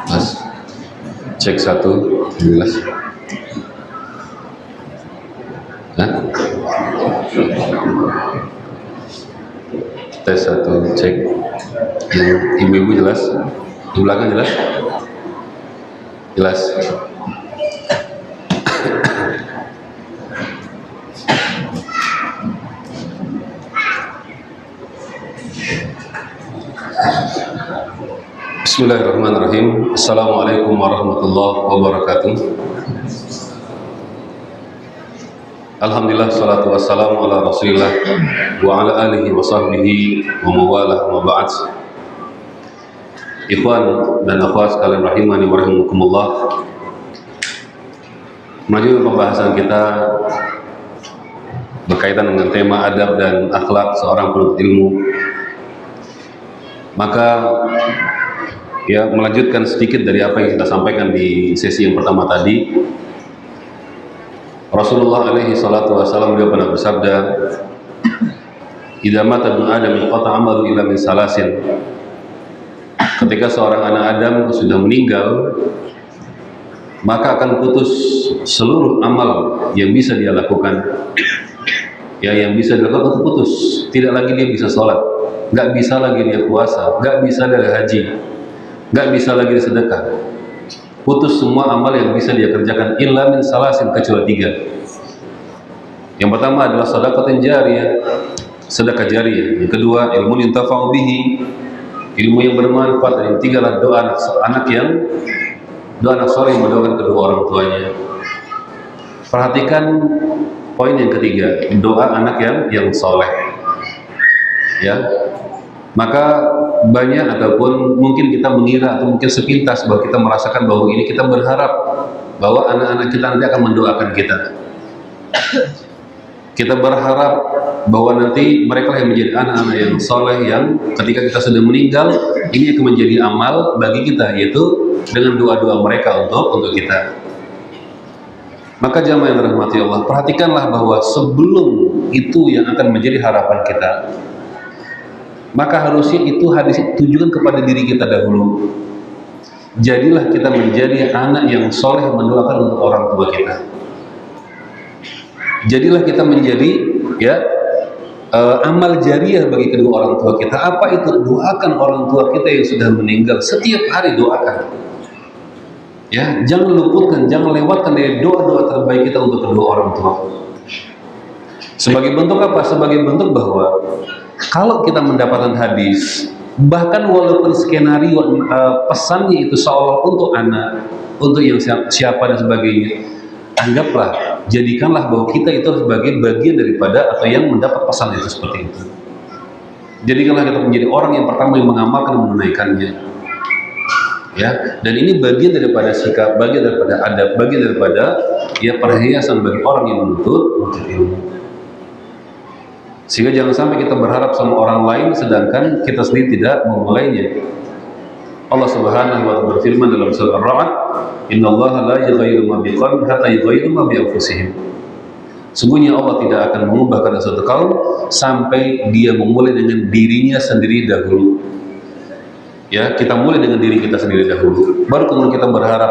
Mas, cek 1, jelas. Hah? Tes 1, cek. Ibu-ibu jelas? Di belakang jelas? Jelas. Bismillahirrahmanirrahim. Assalamualaikum warahmatullahi wabarakatuh. Alhamdulillah, salatu wassalamu ala rasulillah wa ala alihi wa sahbihi wa mawalah wa ba'd. Ikhwan dan akhwat sekalian rahimani wa rahimakumullah. Melanjutkan pembahasan kita berkaitan dengan tema adab dan akhlak seorang penuntut ilmu. Maka ya, melanjutkan sedikit dari apa yang kita sampaikan di sesi yang pertama tadi. Rasulullah alaihi salatu wassalam beliau pernah bersabda, "Idza mata ibnu Adam inqata 'amalu illa min salasin." Ketika seorang anak Adam sudah meninggal, maka akan putus seluruh amal yang bisa dia lakukan. Ya, yang bisa dilakukan itu putus. Tidak lagi dia bisa sholat, nggak bisa lagi dia puasa, nggak bisa dia haji, nggak bisa lagi sedekah. Putus semua amal yang bisa dia kerjakan illa min salasin, kecuali 3. Yang pertama adalah sedekah jariyah, sedekah jariyah. Yang kedua, ilmu yuntafa'u bihi, ilmu yang bermanfaat. Dan yang ketiga adalah doa anak soleh yang mendoakan kedua orang tuanya. Perhatikan poin yang ketiga, doa anak yang soleh. Ya, maka banyak ataupun mungkin kita mengira atau mungkin sepintas bahwa kita merasakan bahwa ini, kita berharap bahwa anak-anak kita nanti akan mendoakan kita. Kita berharap bahwa nanti mereka yang menjadi anak-anak yang soleh, yang ketika kita sudah meninggal ini akan menjadi amal bagi kita, yaitu dengan doa-doa mereka untuk kita. Maka jamaah yang dirahmati Allah, perhatikanlah bahwa sebelum itu yang akan menjadi harapan kita, maka harusnya itu hadis tujuan kepada diri kita dahulu. Jadilah kita menjadi anak yang soleh mendoakan untuk orang tua kita. Jadilah kita menjadi amal jariah bagi kedua orang tua kita. Apa itu? Doakan orang tua kita yang sudah meninggal. Setiap hari doakan. Ya, jangan luputkan, jangan lewatkan dari doa-doa terbaik kita untuk kedua orang tua. Sebagai bentuk apa? Sebagai bentuk bahwa kalau kita mendapatkan hadis, bahkan walaupun skenario pesannya itu seolah untuk anak, untuk yang siapa dan sebagainya, anggaplah, jadikanlah bahwa kita itu sebagai bagian daripada atau yang mendapat pesan itu seperti itu. Jadikanlah kita menjadi orang yang pertama yang mengamalkan dan menunaikannya. Ya, dan ini bagian daripada sikap, bagian daripada adab, bagian daripada perhiasan bagi orang yang menuntut ilmu. Sehingga jangan sampai kita berharap sama orang lain sedangkan kita sendiri tidak memulainya. Allah Subhanahu wa ta'ala berfirman dalam surah Ar-Ra'd, "Innallaha la yughayyiru ma biqaumin hatta yughayyiru ma bi anfusihim." Sungguhnya Allah tidak akan mengubahkan suatu kaum sampai dia memulai dengan dirinya sendiri dahulu. Ya, kita mulai dengan diri kita sendiri dahulu, baru kemudian kita berharap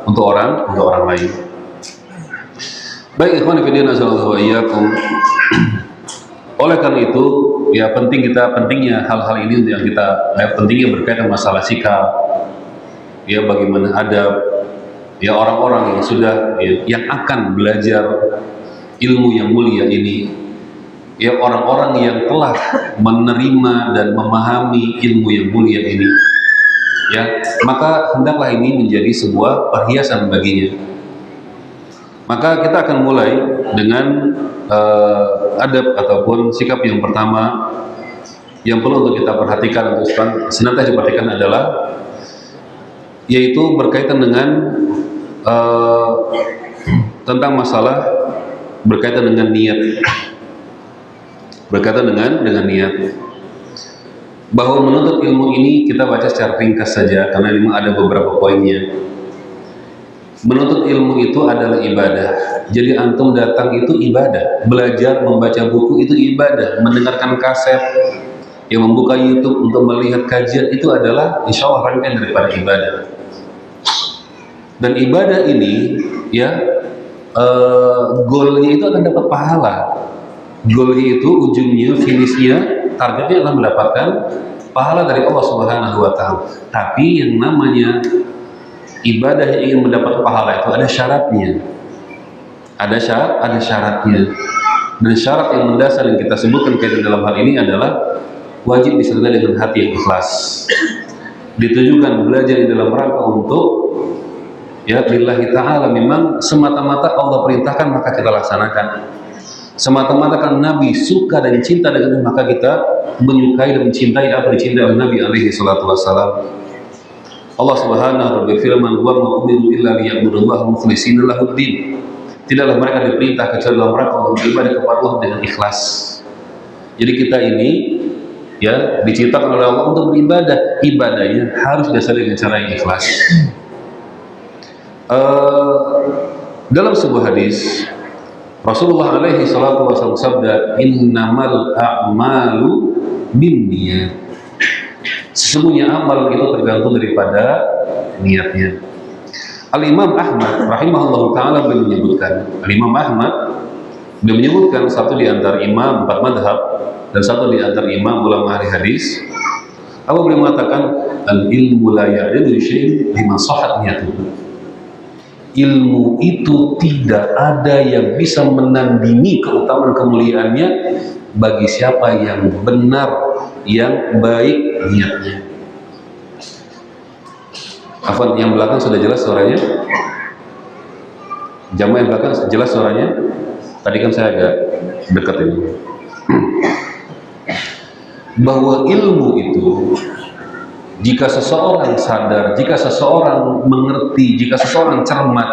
untuk orang lain. Baik, ikhwan fillah, nasallallahu wa iyyakum. Oleh karena itu, ya pentingnya hal-hal ini yang kita pentingnya berkaitan masalah sikap, ya bagaimana adab, ya orang-orang yang sudah yang akan belajar ilmu yang mulia ini, ya orang-orang yang telah menerima dan memahami ilmu yang mulia ini, ya maka hendaklah ini menjadi sebuah perhiasan baginya. Maka kita akan mulai dengan adab ataupun sikap yang pertama yang perlu untuk kita perhatikan, untuk senantiasa diperhatikan adalah yaitu berkaitan dengan tentang masalah berkaitan dengan niat. Berkaitan dengan niat. Bahwa menuntut ilmu ini kita baca secara ringkas saja karena memang ada beberapa poinnya. Menuntut ilmu itu adalah ibadah. Jadi antum datang itu ibadah. Belajar membaca buku itu ibadah. Mendengarkan kaset, yang membuka YouTube untuk melihat kajian itu adalah insya Allah rangkaian daripada ibadah. Dan ibadah ini ya goalnya itu akan dapat pahala. Goalnya itu ujungnya, finishnya, targetnya adalah mendapatkan pahala dari Allah Subhanahu wa Ta'ala. Tapi yang namanya ibadah yang ingin mendapat pahala itu ada syaratnya. Ada syaratnya. Dan syarat yang mendasar yang kita sebutkan dalam hal ini adalah wajib disertai dengan hati yang ikhlas. Ditujukan belajar di dalam rangka untuk ya lillahi ta'ala, memang semata-mata Allah perintahkan maka kita laksanakan. Semata-mata kan Nabi suka dan cinta dengan maka kita menyukai dan mencintai apa dicintai oleh Nabi alaihi salatu wassalam. Allah Subhanahu wa ta'ala berfirman, "Wa ma umiru illa liya'budullaha mukhlishina lahuddin." Tidaklah mereka diperintah kecuali dalam rangka untuk beribadah kepada Allah dengan ikhlas. Jadi kita ini ya diciptakan oleh Allah untuk beribadah. Ibadahnya harus dasarnya dengan cara yang ikhlas. Dalam sebuah hadis Rasulullah alaihi salatu wasallam sabda, "Innamal a'malu binniyat." Sesungguhnya amal itu tergantung daripada niatnya. Al-Imam Ahmad rahimahullah ta'ala beliau menyebutkan, Al-Imam Ahmad beliau menyebutkan satu di antara imam 4 madhab dan satu di antara imam ulama ahli hadis. Apa beliau mengatakan, "Al-ilmu la ya'dilu syai'an liman sahhat niyatuhu." Ilmu itu tidak ada yang bisa menandingi keutamaan kemuliaannya bagi siapa yang benar, yang baik niatnya. Afwan, yang belakang sudah jelas suaranya? Jamaah yang belakang jelas suaranya? Tadi kan saya agak dekat ini. Bahwa ilmu itu jika seseorang sadar, jika seseorang mengerti, jika seseorang cermat,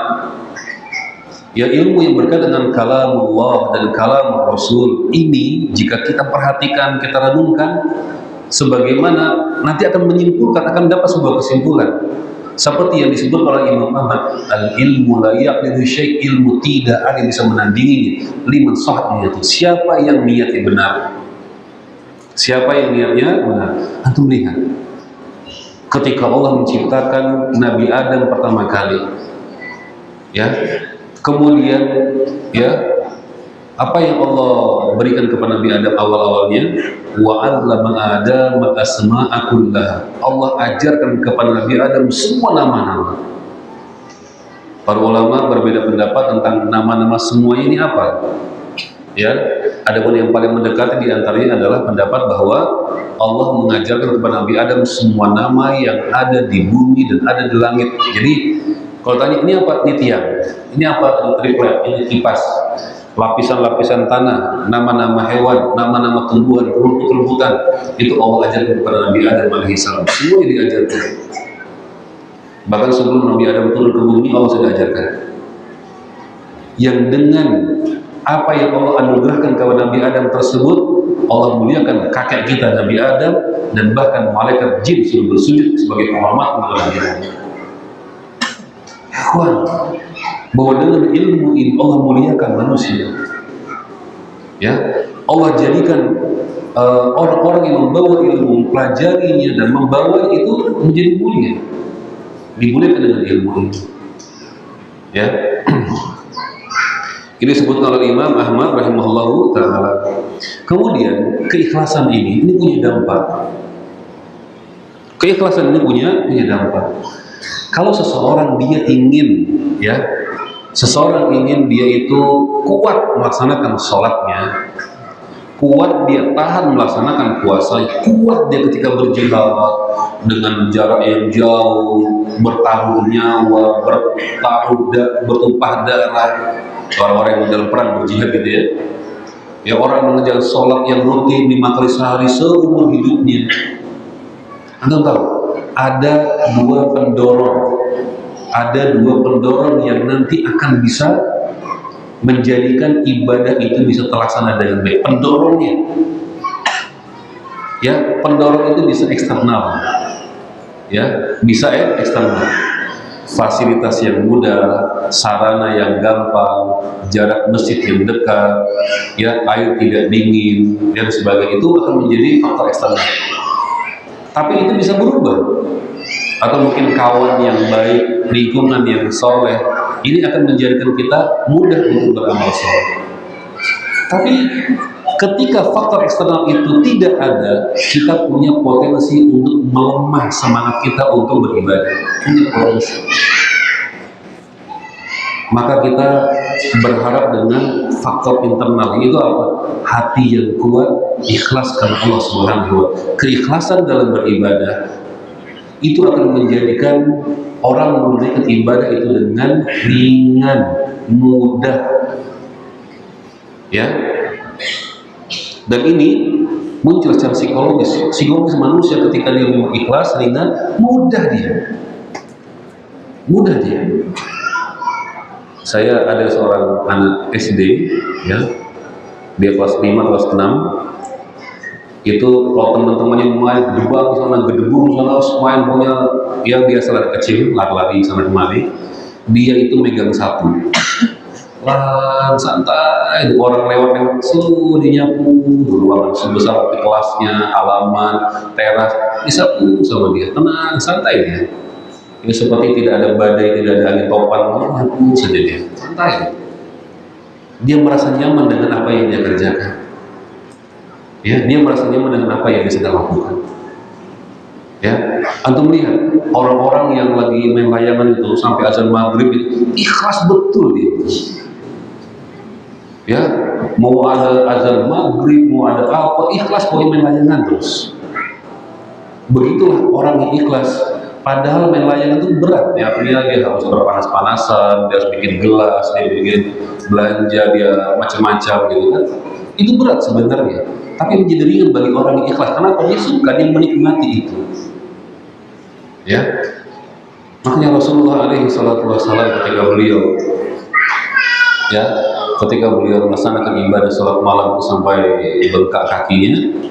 ya ilmu yang berkaitan dengan kalamullah dan kalam Rasul ini jika kita perhatikan, kita renungkan, sebagaimana nanti akan menyimpulkan, akan dapat sebuah kesimpulan. Seperti yang disebut oleh Imam Ahmad, al-ilmu la ya'dilu syai', ilmu tidak ada yang bisa menandinginya. Liman sahhat niyatu, siapa yang niatnya benar. Siapa yang niatnya benar. Antum lihat, ketika Allah menciptakan Nabi Adam pertama kali, ya, kemudian ya apa yang Allah berikan kepada Nabi Adam awal-awalnya, wa 'allama Adam al-asma'a kullaha. Allah ajarkan kepada Nabi Adam semua nama-nama. Para ulama berbeda pendapat tentang nama-nama semuanya ini apa. Ya, adapun yang paling mendekati di antaranya adalah pendapat bahwa Allah mengajarkan kepada Nabi Adam semua nama yang ada di bumi dan ada di langit. Jadi kalau tanya ini apa? Ini tiang, ini apa? Ini triplek, ini kipas, lapisan-lapisan tanah, nama-nama hewan, nama-nama tumbuhan, rumput-rumputan, itu Allah ajarkan kepada Nabi Adam alaihissalam. Semua diajarkan. Bahkan sebelum Nabi Adam turun ke bumi, Allah sudah ajarkan. Yang dengan apa yang Allah anugerahkan kepada Nabi Adam tersebut, Allah muliakan kakek kita Nabi Adam, dan bahkan malaikat jin sudah bersujud sebagai penghormat kepada Nabi Adam. Bahwa dengan ilmu ini Allah muliakan manusia. Ya, Allah jadikan orang-orang yang membawa ilmu, mempelajarinya dan membawa itu menjadi mulia. Dimuliakan dengan ilmu ini. Ya. Ini disebutkan oleh Imam Ahmad rahimahullahu ta'ala. Kemudian keikhlasan ini punya dampak. Keikhlasan ini punya dampak. Kalau seseorang dia ingin, ya, seseorang ingin dia itu kuat melaksanakan sholatnya, kuat dia tahan melaksanakan puasa, kuat dia ketika berjihad dengan jarak yang jauh, bertaruh nyawa, bertumpah darah. Orang-orang yang dalam perang berjihad gitu ya. Ya, orang mengejar sholat yang rutin 5 kali sehari seumur hidupnya. Anda tahu, ada dua pendorong yang nanti akan bisa menjadikan ibadah itu bisa terlaksana dengan baik. Pendorongnya, ya, pendorong itu bisa eksternal, ya, bisa eksternal. Fasilitas yang mudah, sarana yang gampang, jarak masjid yang dekat, ya, air tidak dingin, dan sebagainya, itu akan menjadi faktor eksternal. Tapi itu bisa berubah, atau mungkin kawan yang baik, lingkungan yang soleh, ini akan menjadikan kita mudah untuk beramal soleh. Tapi ketika faktor eksternal itu tidak ada, kita punya potensi untuk melemah semangat kita untuk beribadah. Punya potensi. Maka kita berharap dengan faktor internal itu apa? Hati yang kuat, ikhlas karena Allah Subhanahu wa Ta'ala. Keikhlasan dalam beribadah itu akan menjadikan orang menunaikan ibadah itu dengan ringan, mudah, ya. Dan ini muncul secara psikologis manusia ketika dia ikhlas, ringan, mudah dia. Saya ada seorang anak SD, ya, dia kelas 5, kelas 6. Itu kalau teman-temannya main gedebak sana, gedebung sana, main punya, ya biasa lari kecil, lari-lari sana kemari, dia itu megang sapu. Lan santai, orang lewat-lewat suruh dinyapu ruangan sebesar di kelasnya, halaman, teras, disapu sama dia, tenang, santai dia. Ini seperti tidak ada badai, tidak ada angin topan, nyapu saja dia, santai. Dia merasa nyaman dengan apa yang dia kerjakan. Ya, dia merasa nyaman dengan apa yang dia sedang lakukan. Ya, antum lihat orang-orang yang lagi main layangan itu sampai azan maghrib itu ikhlas betul dia. Ya, mau ada azan maghrib, mau ada apa, ikhlas pokoknya main layangan terus. Begitulah orang yang ikhlas. Padahal main layangan itu berat, ya, artinya dia harus berpanas-panasan, dia harus bikin gelas, dia bikin belanja, dia macam-macam gitu kan. Itu berat sebenarnya, tapi menjadi ringan bagi orang yang ikhlas. Kenapa? Dia suka, dia menikmati itu. Ya, makanya Rasulullah alaihi salatu wassalam ketika beliau melaksanakan ibadah salat malam itu sampai bengkak kakinya,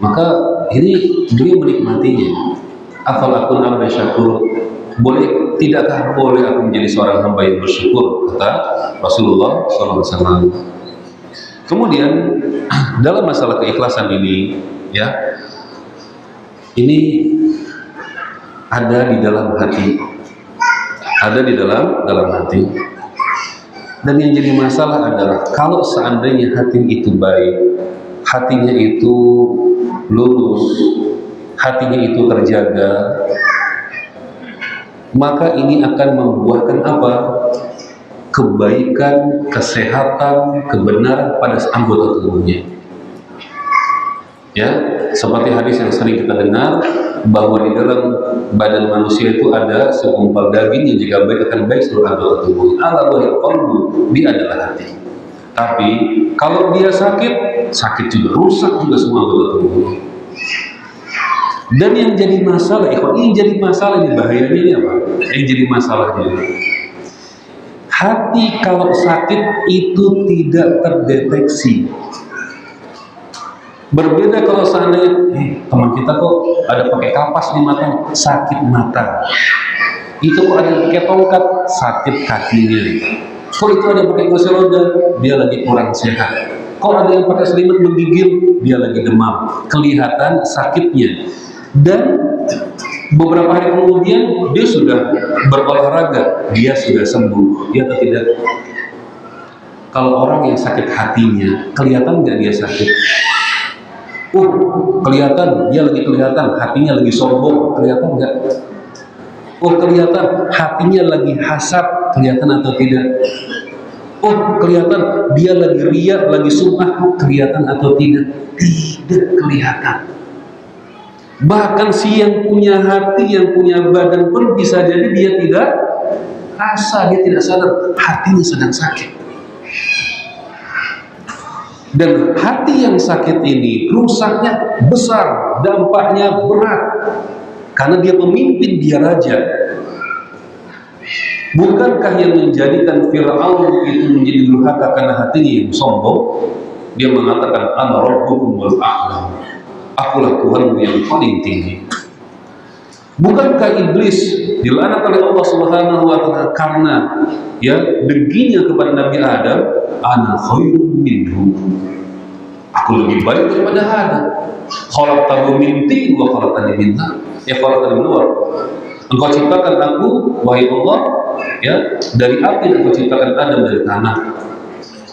maka ini beliau menikmatinya. Afalakun abda syakur, tidakkah boleh aku menjadi seorang hamba yang bersyukur, kata Rasulullah SAW. Kemudian dalam masalah keikhlasan ini, ya, ini ada di dalam hati, dalam hati. Dan yang jadi masalah adalah kalau seandainya hati itu baik, hatinya itu lurus, hatinya itu terjaga, maka ini akan membuahkan apa? Kebaikan, kesehatan, kebenaran pada anggota tubuhnya. Ya, seperti hadis yang sering kita dengar bahwa di dalam badan manusia itu ada segumpal daging yang jika baik akan baik seluruh anggota tubuh. Ala wahil qalbu, dia adalah hati. Tapi kalau dia sakit juga, rusak juga semua anggota tubuhnya. Dan yang jadi masalah, ini jadi masalah, ini bahayanya ini apa? Yang jadi masalahnya, hati kalau sakit itu tidak terdeteksi. Berbeda kalau seandainya teman kita kok ada pakai kapas di mata, sakit mata. Itu kok ada yang pakai tongkat, sakit kakinya. Kok itu ada yang pakai kursi roda, dia lagi kurang sehat. Kok ada yang pakai selimut menggigil, dia lagi demam. Kelihatan sakitnya. Dan beberapa hari kemudian dia sudah berolahraga, dia sudah sembuh, dia atau tidak? Kalau orang yang sakit hatinya, kelihatan nggak dia sakit? Kelihatan, dia lagi kelihatan, hatinya lagi sombong, kelihatan nggak? Kelihatan, hatinya lagi hasad, kelihatan atau tidak? Kelihatan, dia lagi riya, lagi sum'ah, kelihatan atau tidak? Tidak kelihatan. Bahkan si yang punya hati, yang punya badan pun bisa jadi dia tidak rasa, dia tidak sadar hatinya sedang sakit. Dan hati yang sakit ini rusaknya besar, dampaknya berat, karena dia pemimpin, dia raja. Bukankah yang menjadikan Fir'aun itu menjadi durhaka karena hatinya yang sombong? Dia mengatakan, ana rabbukumul a'la, akulah Tuhanmu yang paling tinggi. Bukankah iblis dilaknat oleh Allah Subhanahu wa taala karena dengkinya kepada Nabi Adam, ana khairun minhu, aku lebih baik daripada Adam. Khalaqtahu min tin wa khalaqtani min nar. Khalaqtani min nur. Engkau ciptakan aku, wahai Allah, dari api, dan engkau ciptakan Adam dari tanah.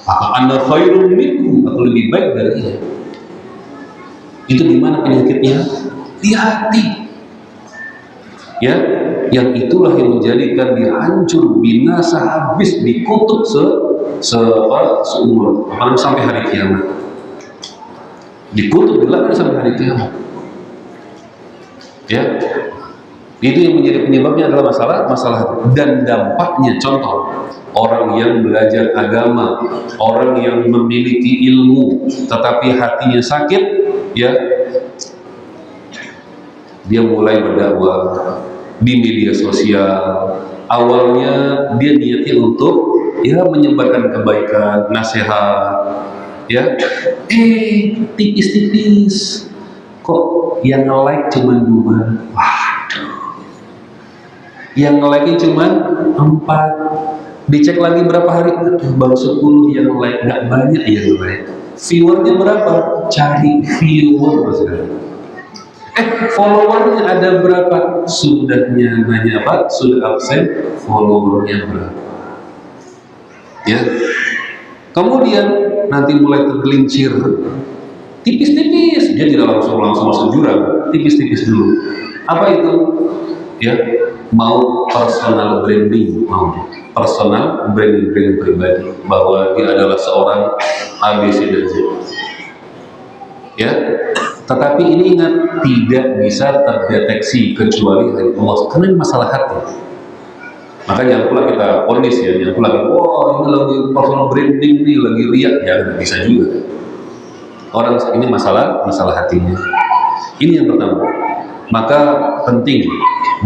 Maka ana khairun minhu, aku lebih baik dari dia. Itu di mana penyakitnya? Di hati. Yang itulah yang menjadikan dia hancur, binasa, habis, dikutuk seumur, sampai hari kiamat. Dikutuk dilaknat sampai hari kiamat. Itu yang menjadi penyebabnya adalah masalah dan dampaknya. Contoh, orang yang belajar agama, orang yang memiliki ilmu tetapi hatinya sakit, dia mulai berdakwah di media sosial. Awalnya dia niatnya untuk menyebarkan kebaikan, nasihat, tipis-tipis kok yang nge-like cuma 2. Waduh, yang nge-like-nya cuma 4. Dicek lagi berapa hari, baru 10 yang like, nggak banyak yang like. Viewernya berapa? Cari viewer maksudnya. Followernya ada berapa? Sudahnya banyak apa? Sudah absen, followernya berapa? Kemudian nanti mulai tergelincir, tipis-tipis. Dia tidak langsung masuk jurang, tipis-tipis dulu. Apa itu? Mau personal branding, personal branding pribadi, bahwa dia adalah seorang ABC dan Z. Tetapi ini ingat, tidak bisa terdeteksi kecuali dari Allah, karena ini masalah hati. Maka jangan pula kita ponis jangan pula ini lagi personal branding nih, lagi riak, nggak bisa juga. Orang ini masalah hatinya. Ini yang pertama. Maka penting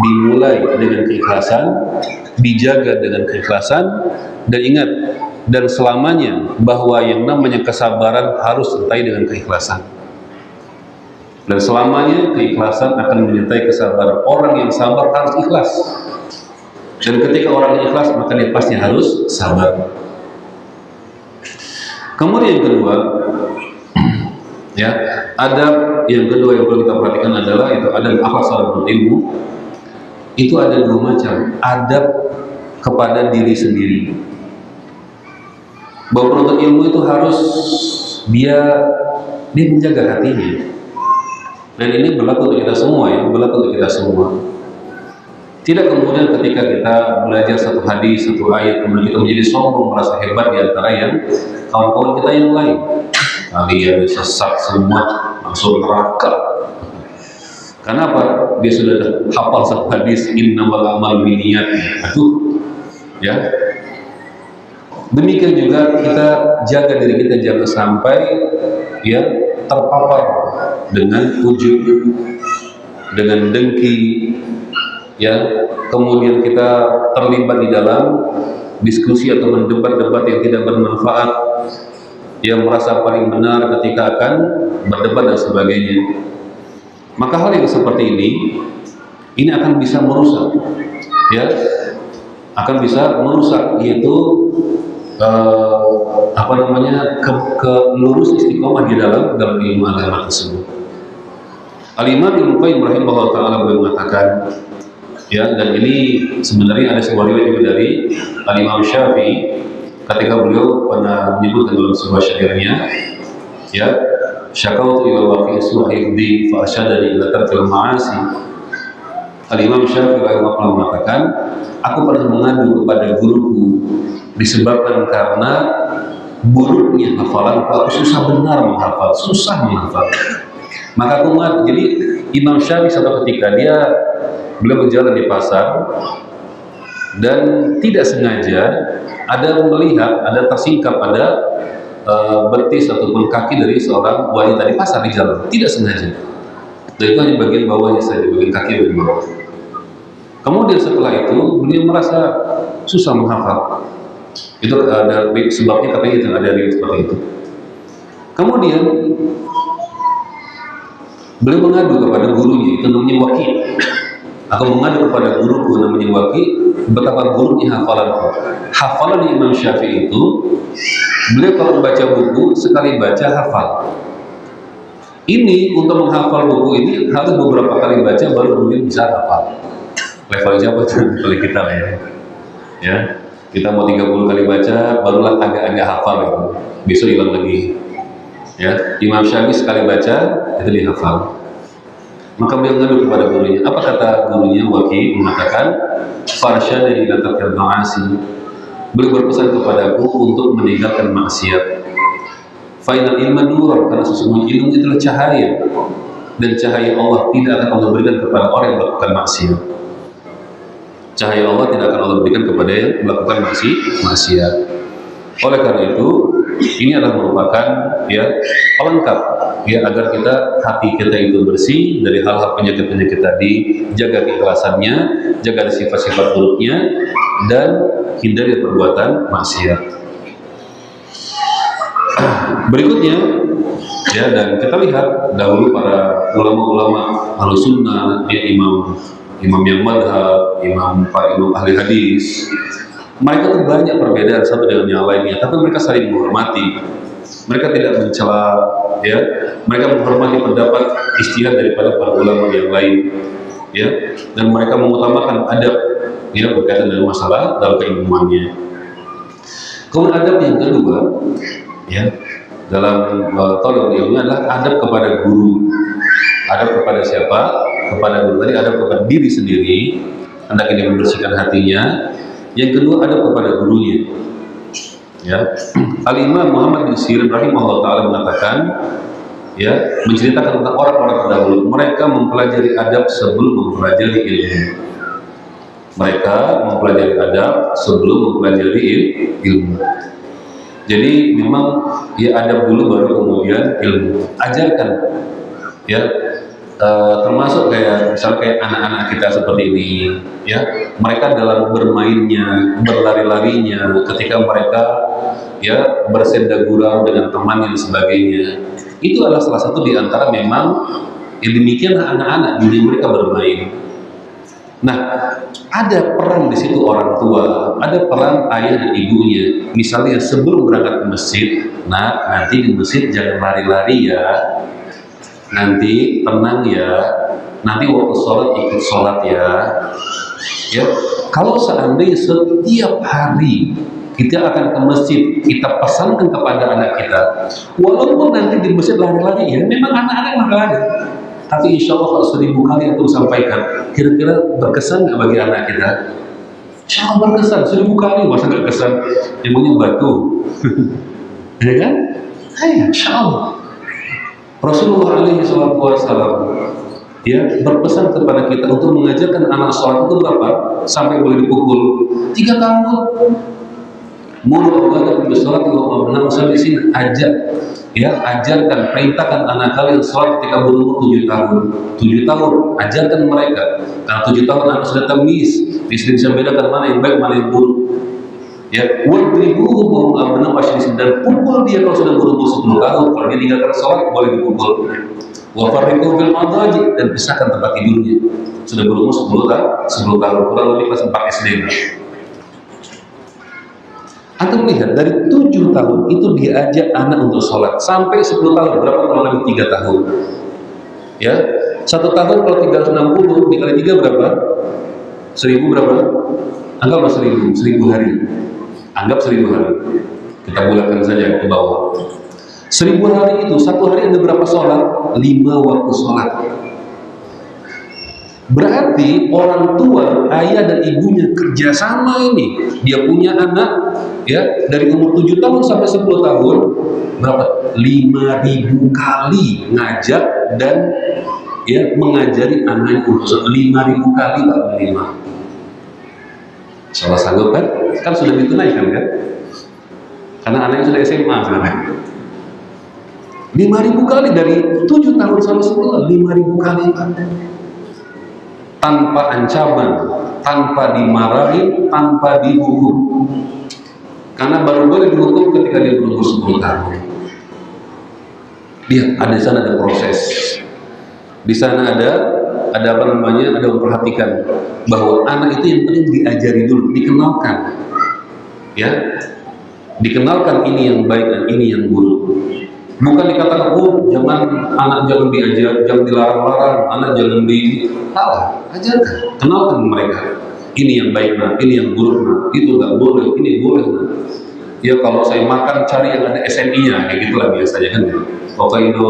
dimulai dengan keikhlasan, dijaga dengan keikhlasan, dan ingat, dan selamanya bahwa yang namanya kesabaran harus sertai dengan keikhlasan. Dan selamanya keikhlasan akan menyertai kesabaran. Orang yang sabar harus ikhlas. Dan ketika orang yang ikhlas, maka dia pasti harus sabar. Kemudian yang kedua, adab yang kedua yang perlu kita perhatikan adalah itu adab akhlak seorang ilmu. Itu ada 2 macam. Adab kepada diri sendiri. Bahwa penuntut ilmu itu harus dia menjaga hatinya. Dan ini berlaku untuk kita semua, berlaku untuk kita semua. Tidak kemudian ketika kita belajar satu hadis, satu ayat, kemudian kita menjadi sombong, merasa hebat di antara yang kawan-kawan kita yang lain. Kalian sesat semua, masuk neraka. Karena apa? Dia sudah hafal satu hadis, innamal a'malu binniyat. Demikian juga kita jaga diri kita, jangan sampai terpapar dengan ujub, dengan dengki, kemudian kita terlibat di dalam diskusi atau mendebat-debat yang tidak bermanfaat, yang merasa paling benar ketika akan berdebat dan sebagainya. Maka hal yang seperti ini akan bisa merusak, akan bisa merusak, yaitu lurus istiqomah di dalam ilmu agama tersebut. Al-Imam Ibnu Qayyim rahimahullah taala mengatakan, dan ini sebenarnya ada sebuah riwayat juga dari Al-Imam Syafi'i ketika beliau pernah menyebutkan dalam sebuah syairnya, syakautu ila waqi'i suhibdi fa arsyadani ila tarkil ma'asi. Al-Imam Syafi'i rahimahullah mengatakan, aku pernah mengadu kepada guruku disebabkan karena buruknya hafalanku, aku susah benar menghafal, susah menghafal. Maka aku mengadu. Jadi Imam Syafi'i satu ketika beliau berjalan di pasar dan tidak sengaja ada tersingkap betis ataupun kaki dari seorang wanita di pasar di jalan, tidak sengaja. Dan itu hanya bagian bawahnya saja, bagian kaki bagian bawah. Kemudian setelah itu beliau merasa susah menghafal. Itu ada sebabnya, katanya itu ada riwayat seperti itu. Kemudian beliau mengadu kepada gurunya, itu namanya Waki'. Aku mengadu kepada guruku namanya Waki', betapa buruknya hafalanku. Hafalan Imam Syafi'i itu, beliau kalau membaca buku sekali baca hafal. Ini untuk menghafal buku ini harus beberapa kali baca baru kemudian bisa hafal. Level siapa tuh? Level kita lah ya. Ya, kita mau 30 kali baca barulah agak-agak hafal itu. Besok hilang lagi. Ya, Imam Syafi'i sekali baca itu dihafal. Maka beliau ngadu kepada gurunya. Apa kata gurunya? Waki' mengatakan, "Farsyadani ila tarkil ma'asi." Beliau berpesan kepadaku untuk meninggalkan maksiat. Fainal ilma nur, karena sesungguhnya ilmu itulah cahaya, dan cahaya Allah tidak akan Allah berikan kepada orang yang melakukan maksiat. Cahaya Allah tidak akan Allah berikan kepada yang melakukan maksiat. Oleh karena itu, ini adalah merupakan ya pelengkap ya agar hati kita itu bersih dari hal-hal penyakit-penyakit tadi, jaga keikhlasannya, jaga sifat-sifat buruknya, dan hindari perbuatan maksiat. Berikutnya ya, dan kita lihat dahulu para ulama-ulama Ahlussunnah, ya imam yang madhab, para imam ahli hadis, mereka tuh banyak perbedaan satu dengan yang lainnya, tapi mereka saling menghormati. Mereka tidak mencela, ya. Mereka menghormati pendapat ijtihad daripada para ulama yang lain, ya. Dan mereka mengutamakan adab, ya, berkaitan dengan masalah dalam keilmuannya. Kemudian adab yang kedua, ya, dalam tolong ilmu adalah adab kepada guru. Adab kepada siapa? Kepada guru. Tadi adab kepada diri sendiri, hendak dia membersihkan hatinya. Yang kedua adab kepada gurunya. Ya, Al-Imam Muhammad bin Sirin rahimahullah taala mengatakan, ya, menceritakan tentang orang-orang terdahulu, mereka mempelajari adab sebelum mempelajari ilmu. Mereka mempelajari adab sebelum mempelajari ilmu. Jadi memang ya adab dulu baru kemudian ilmu. Ajarkan, ya, termasuk misalnya kayak anak-anak kita seperti ini, ya, mereka dalam bermainnya, berlari-larinya, ketika mereka ya bersenda gurau dengan teman dan sebagainya, itu adalah salah satu di antara memang demikianlah anak-anak dunia mereka bermain. Nah, ada peran di situ orang tua, ada peran ayah dan ibunya. Misalnya sebelum berangkat ke masjid, nah nanti di masjid jangan lari-lari ya, nanti tenang ya, nanti waktu sholat ikut sholat ya. Ya, kalau seandainya setiap hari kita akan ke masjid, kita pesankan kepada anak kita, walaupun nanti di masjid lari-lari ya, memang anak-anak bakal ada. Tapi insya Allah kalau 1000 kali untuk sampaikan, kira-kira berkesan nggak bagi anak kita? Insya Allah berkesan, 1000 kali, masa nggak kesan? Emangnya batu, ya kan? Insya Allah. Rasulullah SAW ya berpesan kepada kita untuk mengajarkan anak sholat itu berapa? Sampai boleh dipukul 3 tahun. Mulu Allah bersolat wa menang di sini ajarkan, perintahkan anak kalian sholat ketika berumur 7 tahun. 7 tahun, ajarkan mereka. Karena 7 tahun anak sudah tamyiz, dia bisa membedakan mana yang baik, mana yang buruk. Ya, wadribuhum abna wasyrisin, dan pukul dia kalau sudah berumur 10 tahun. Kalau dia tinggalkan sholat boleh dipukul. Wa farriqu fil madaji, dan pisahkan tempat tidurnya. Sudah berumur 10 tahun, kurang lebih kelas 4 SD. Atau lihat dari 7 tahun itu diajak anak untuk sholat sampai 10 tahun, berapa kurang lebih 3 tahun. Ya, 1 tahun kalau 360 dikali 3 berapa? 1000 berapa? Anggaplah 1000 hari. Anggap 1000 hari. Kita bulatkan saja ke bawah. 1000 hari itu, 1 hari ada berapa sholat? 5 waktu sholat. Berarti orang tua, ayah dan ibunya kerjasama ini. Dia punya anak, ya, dari umur 7 tahun sampai 10 tahun, berapa? 5000 kali ngajak dan ya mengajari anaknya untuk 5000 kali tak menerima. Salah sanggup kan? Kan sudah ditunaikan kan? Karena anaknya sudah SMA sekarang. 5000 kali dari 7 tahun sampai 10 tahun, 5000 kali tanpa ancaman, tanpa dimarahi, tanpa dihukum. Karena baru boleh dihukum ketika dia berumur 10 tahun. Lihat, ada di sana ada proses. Di sana ada apa namanya? Ada memperhatikan bahwa anak itu yang penting diajari dulu, dikenalkan. Ya. Dikenalkan ini yang baik dan ini yang buruk. Bukan dikatakan, oh anak jangan diajar, jangan dilarang-larang, anak jangan salah. Ajarkan, kenalkan mereka. Ini yang baik nah, ini yang buruk nah, itu nggak boleh, ini boleh nah. Ya kalau saya makan cari yang ada SNI-nya, kayak gitulah biasanya kan. Pokoknya itu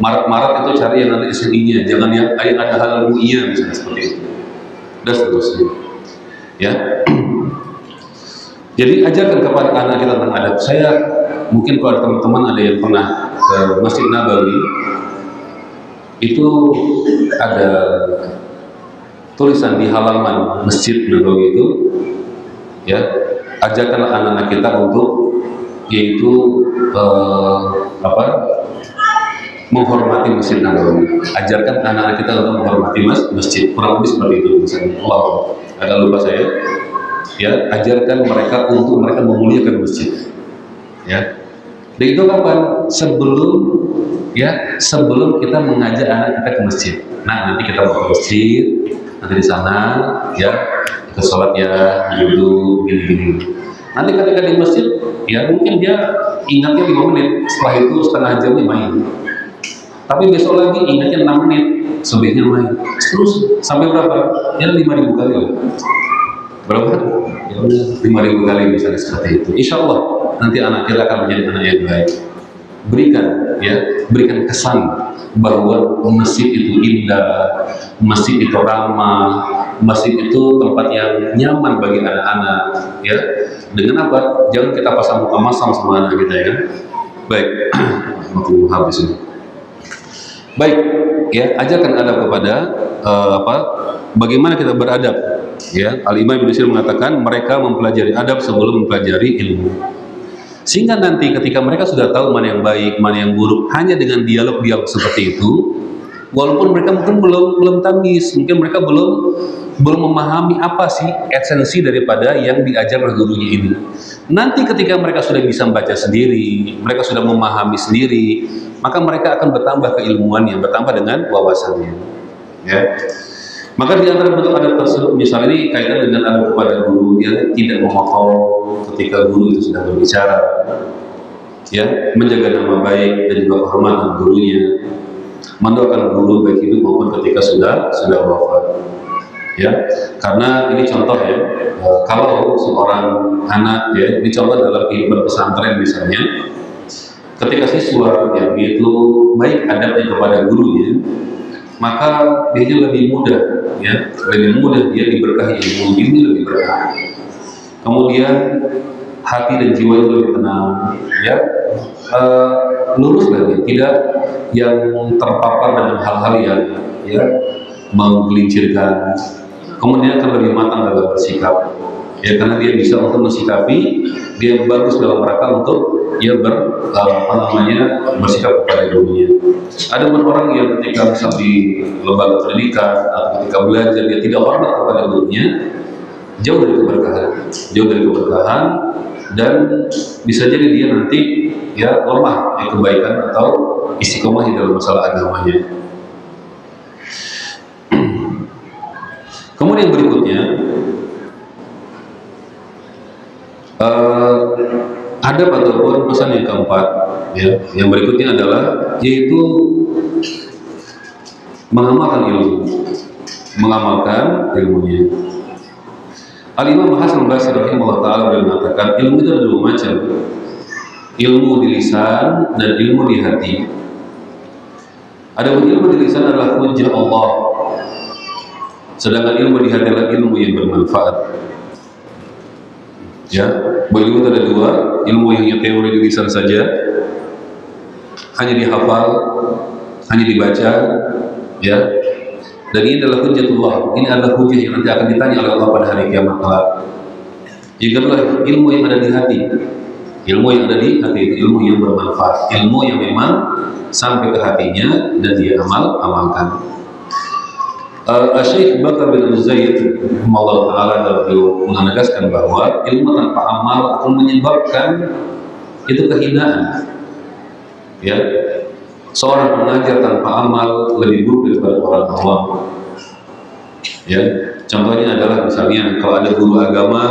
marat-marat itu cari yang ada SNI-nya, jangan yang ada halal mu'iyah misalnya seperti itu. Dan seterusnya. Ya. Jadi ajarkan kepada anak kita tentang adab. Saya mungkin kalau teman-teman ada yang pernah ke Masjid Nabawi, itu ada tulisan di halaman Masjid Nabawi itu, ya, ajarkanlah anak-anak kita untuk yaitu menghormati Masjid Nabawi. Ajarkan anak-anak kita untuk menghormati masjid. Kurang lebih seperti itu misalnya. Allah, agak lupa saya. Ya, ajarkan mereka untuk mereka memuliakan masjid. Ya. Dan itu kapan? Sebelum kita mengajak anak kita ke masjid. Nah, nanti kita mau ke masjid, nanti di sana ya kita sholat ya, duduk gini-gini. Nanti ketika di masjid, ya mungkin dia ingatnya 5 menit, setelah itu setengah jamnya main. Tapi besok lagi ingatnya 6 menit, sebelumnya main. Terus sampai berapa? Ya 5.000 kali lah. Berapa? Ya 5.000 kali misalnya seperti itu. Insya Allah nanti anak kita akan menjadi anak yang baik. Berikan kesan bahwa masjid itu indah, masjid itu ramah, masjid itu tempat yang nyaman bagi anak-anak. Ya, dengan apa? Jangan kita pasang muka masam sama anak kita ya. Baik, waktu habis ini. Baik, ya ajarkan adab kepada bagaimana kita beradab. Ya, Al-Imam Ibnu Sirin mengatakan mereka mempelajari adab sebelum mempelajari ilmu. Sehingga nanti ketika mereka sudah tahu mana yang baik, mana yang buruk, hanya dengan dialog-dialog seperti itu, walaupun mereka mungkin belum tamyiz, mungkin mereka belum memahami apa sih esensi daripada yang diajar oleh gurunya ini. Nanti ketika mereka sudah bisa membaca sendiri, mereka sudah memahami sendiri, maka mereka akan bertambah keilmuannya, bertambah dengan wawasannya. Ya. Maka di antara bentuk adab tersebut, misalnya ini kaitan dengan adab kepada guru, dia tidak memotong ketika guru itu sudah berbicara, ya, menjaga nama baik dan juga kehormatan gurunya, mendoakan guru baik hidup maupun ketika sudah wafat. Ya, karena ini contoh ya, kalau seorang anak ya, ini contoh dalam kehidupan pesantren misalnya, ketika siswa yang itu baik adabnya kepada gurunya, maka dia lebih mudah, ya, lebih mudah dia diberkahi ilmu ini lebih berkah. Kemudian hati dan jiwa itu lebih tenang, ya, lurus lagi, tidak yang terpapar dengan hal-hal yang ya menggelincirkan. Kemudian akan lebih matang dalam bersikap, ya, karena dia bisa untuk mensikapi, dia bagus dalam rangka untuk dia bersikap kepada gurunya. Ada orang yang ketika misal di lembaga pendidikan atau ketika belajar dia tidak hormat kepada gurunya, jauh dari keberkahan, dan bisa jadi dia nanti ya lemah di kebaikan atau istiqomah dalam masalah agamanya. Kemudian berikutnya adab ataupun pesan yang keempat, ya, yang berikutnya adalah yaitu mengamalkan ilmunya. Al-Imam Hasan Al-Basri rahimahullah taala beliau mengatakan ilmu itu ada 2 macam, ilmu di lisan dan ilmu di hati. Adapun ilmu di lisan adalah hujjah Allah, sedangkan ilmu di hati adalah ilmu yang bermanfaat. Ya, ilmu itu ada 2, ilmu yang teori di lisan saja, hanya dihafal, hanya dibaca, ya. Dan ini adalah hujjatullah, ini adalah hujjah yang nanti akan ditanya oleh Allah pada hari kiamat kelak. Juga ilmu yang ada di hati, ilmu yang ada di hati itu ilmu yang bermanfaat, ilmu yang memang sampai ke hatinya dan dia amalkan. Syekh Bakar bin Abu Zaid Allah Ta'ala dalam menegaskan bahwa ilmu tanpa amal akan menyebabkan itu kehinaan. Ya, seorang pengajar tanpa amal lebih buruk daripada orang awam. Ya, contohnya adalah misalnya kalau ada guru agama,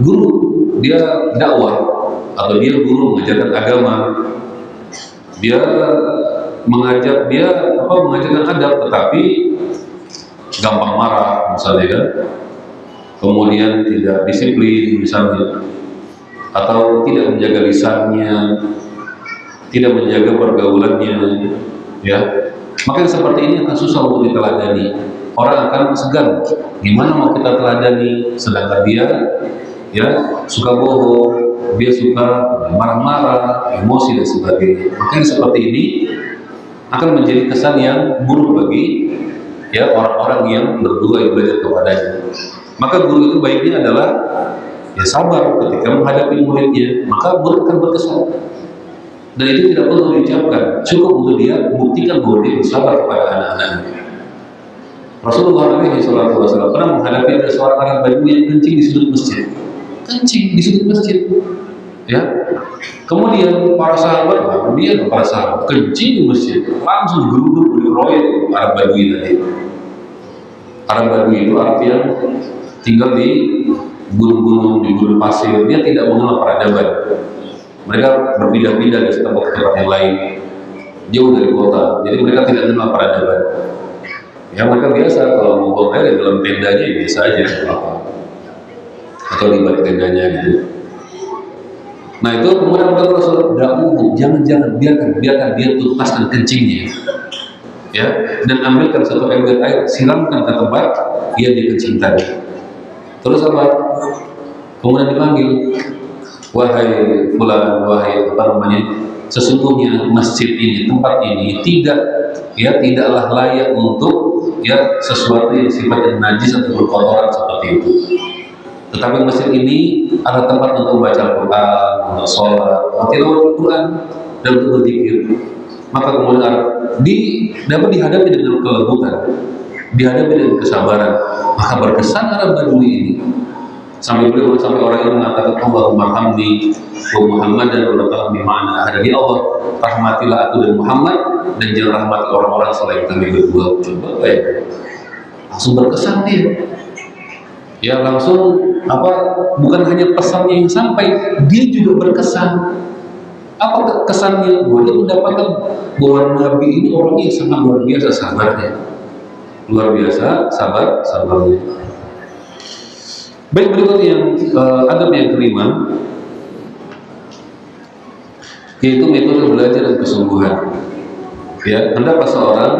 guru dia dakwah atau dia guru mengajarkan agama, dia mengajarkan adab, tetapi gampang marah misalnya kan, kemudian tidak disiplin misalnya, atau tidak menjaga lisannya, tidak menjaga pergaulannya, ya, maka yang seperti ini akan susah untuk diteladani. Orang akan segan, gimana mau kita teladani, sedangkan dia ya suka bohong, dia suka marah-marah, emosi dan sebagainya. Maka yang seperti ini akan menjadi kesan yang buruk bagi ya orang-orang yang berdua yang belajar kepadanya. Maka guru itu baiknya adalah ya sabar ketika menghadapi muridnya, maka murid akan berkesan. Dan itu tidak perlu diucapkan, cukup untuk dia buktikan bahwa dia bersabar kepada anak-anaknya. Rasulullah SAW pernah menghadapi ada seorang orang Badui yang kencing di sudut masjid, ya. Kemudian para sahabat, kencing di masjid, langsung geruduk dikeroyok Arab Badui tadi. Arab Badui itu Arab yang tinggal di gunung-gunung, di gurun pasir, dia tidak mengenal peradaban. Mereka berpindah-pindah dari tempat ke tempat yang lain, jauh dari kota, jadi mereka tidak mengenal peradaban. Ya mereka biasa kalau mau buang air dalam tendanya biasa aja, atau di balik tendanya gitu. Nah itu kemudian kata Rasul, jangan biarkan dia tuntaskan kencingnya, ya, dan ambilkan satu ember air, siramkan ke tempat dia dikencing tadi. Terus apa? Kemudian dipanggil, wahai fulan, wahai sesungguhnya masjid ini, tempat ini tidaklah layak untuk ya sesuatu yang sifatnya najis atau berkotoran seperti itu. Tetapi masjid ini adalah tempat untuk membaca Al-Quran, untuk sholat, untuk tilawah Al-Quran, dan untuk berzikir. Maka kemudian dapat dihadapi dengan kelembutan, dihadapi dengan kesabaran. Maka berkesan Arab Badui ini. Sampai orang itu mengatakan, Allahumma hamdi wa Muhammad dan Allah di mana ada di Allah, rahmatilah aku dan Muhammad, dan jangan rahmati orang-orang selain kami berdua. Coba langsung berkesan dia. Ya langsung bukan hanya pesannya yang sampai, dia juga berkesan. Apa kesannya? Bahwa dia mendapatkan bahwa Nabi ini orangnya sangat luar biasa sabarnya, luar biasa sabarnya. Baik, berikut yang adab yang kelima, yaitu metode belajar dan kesungguhan. Ya, hendaklah seorang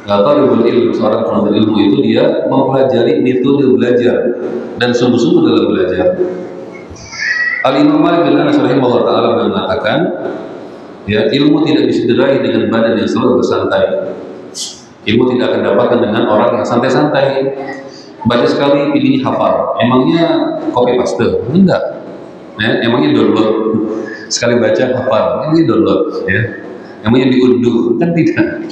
seorang penuntut ilmu itu dia mempelajari metode belajar dan sungguh-sungguh dalam belajar. Al-Imam Malik bin Anas rahimahullah ta'ala mengatakan, ya, ilmu tidak bisa diraih dengan badan yang selalu bersantai. Ilmu tidak akan dapatkan dengan orang yang santai-santai. Baca sekali ini hafal, emangnya copy paste? Enggak, ya, emangnya download, sekali baca hafal, ini download, ya, emangnya diunduh? Kan tidak.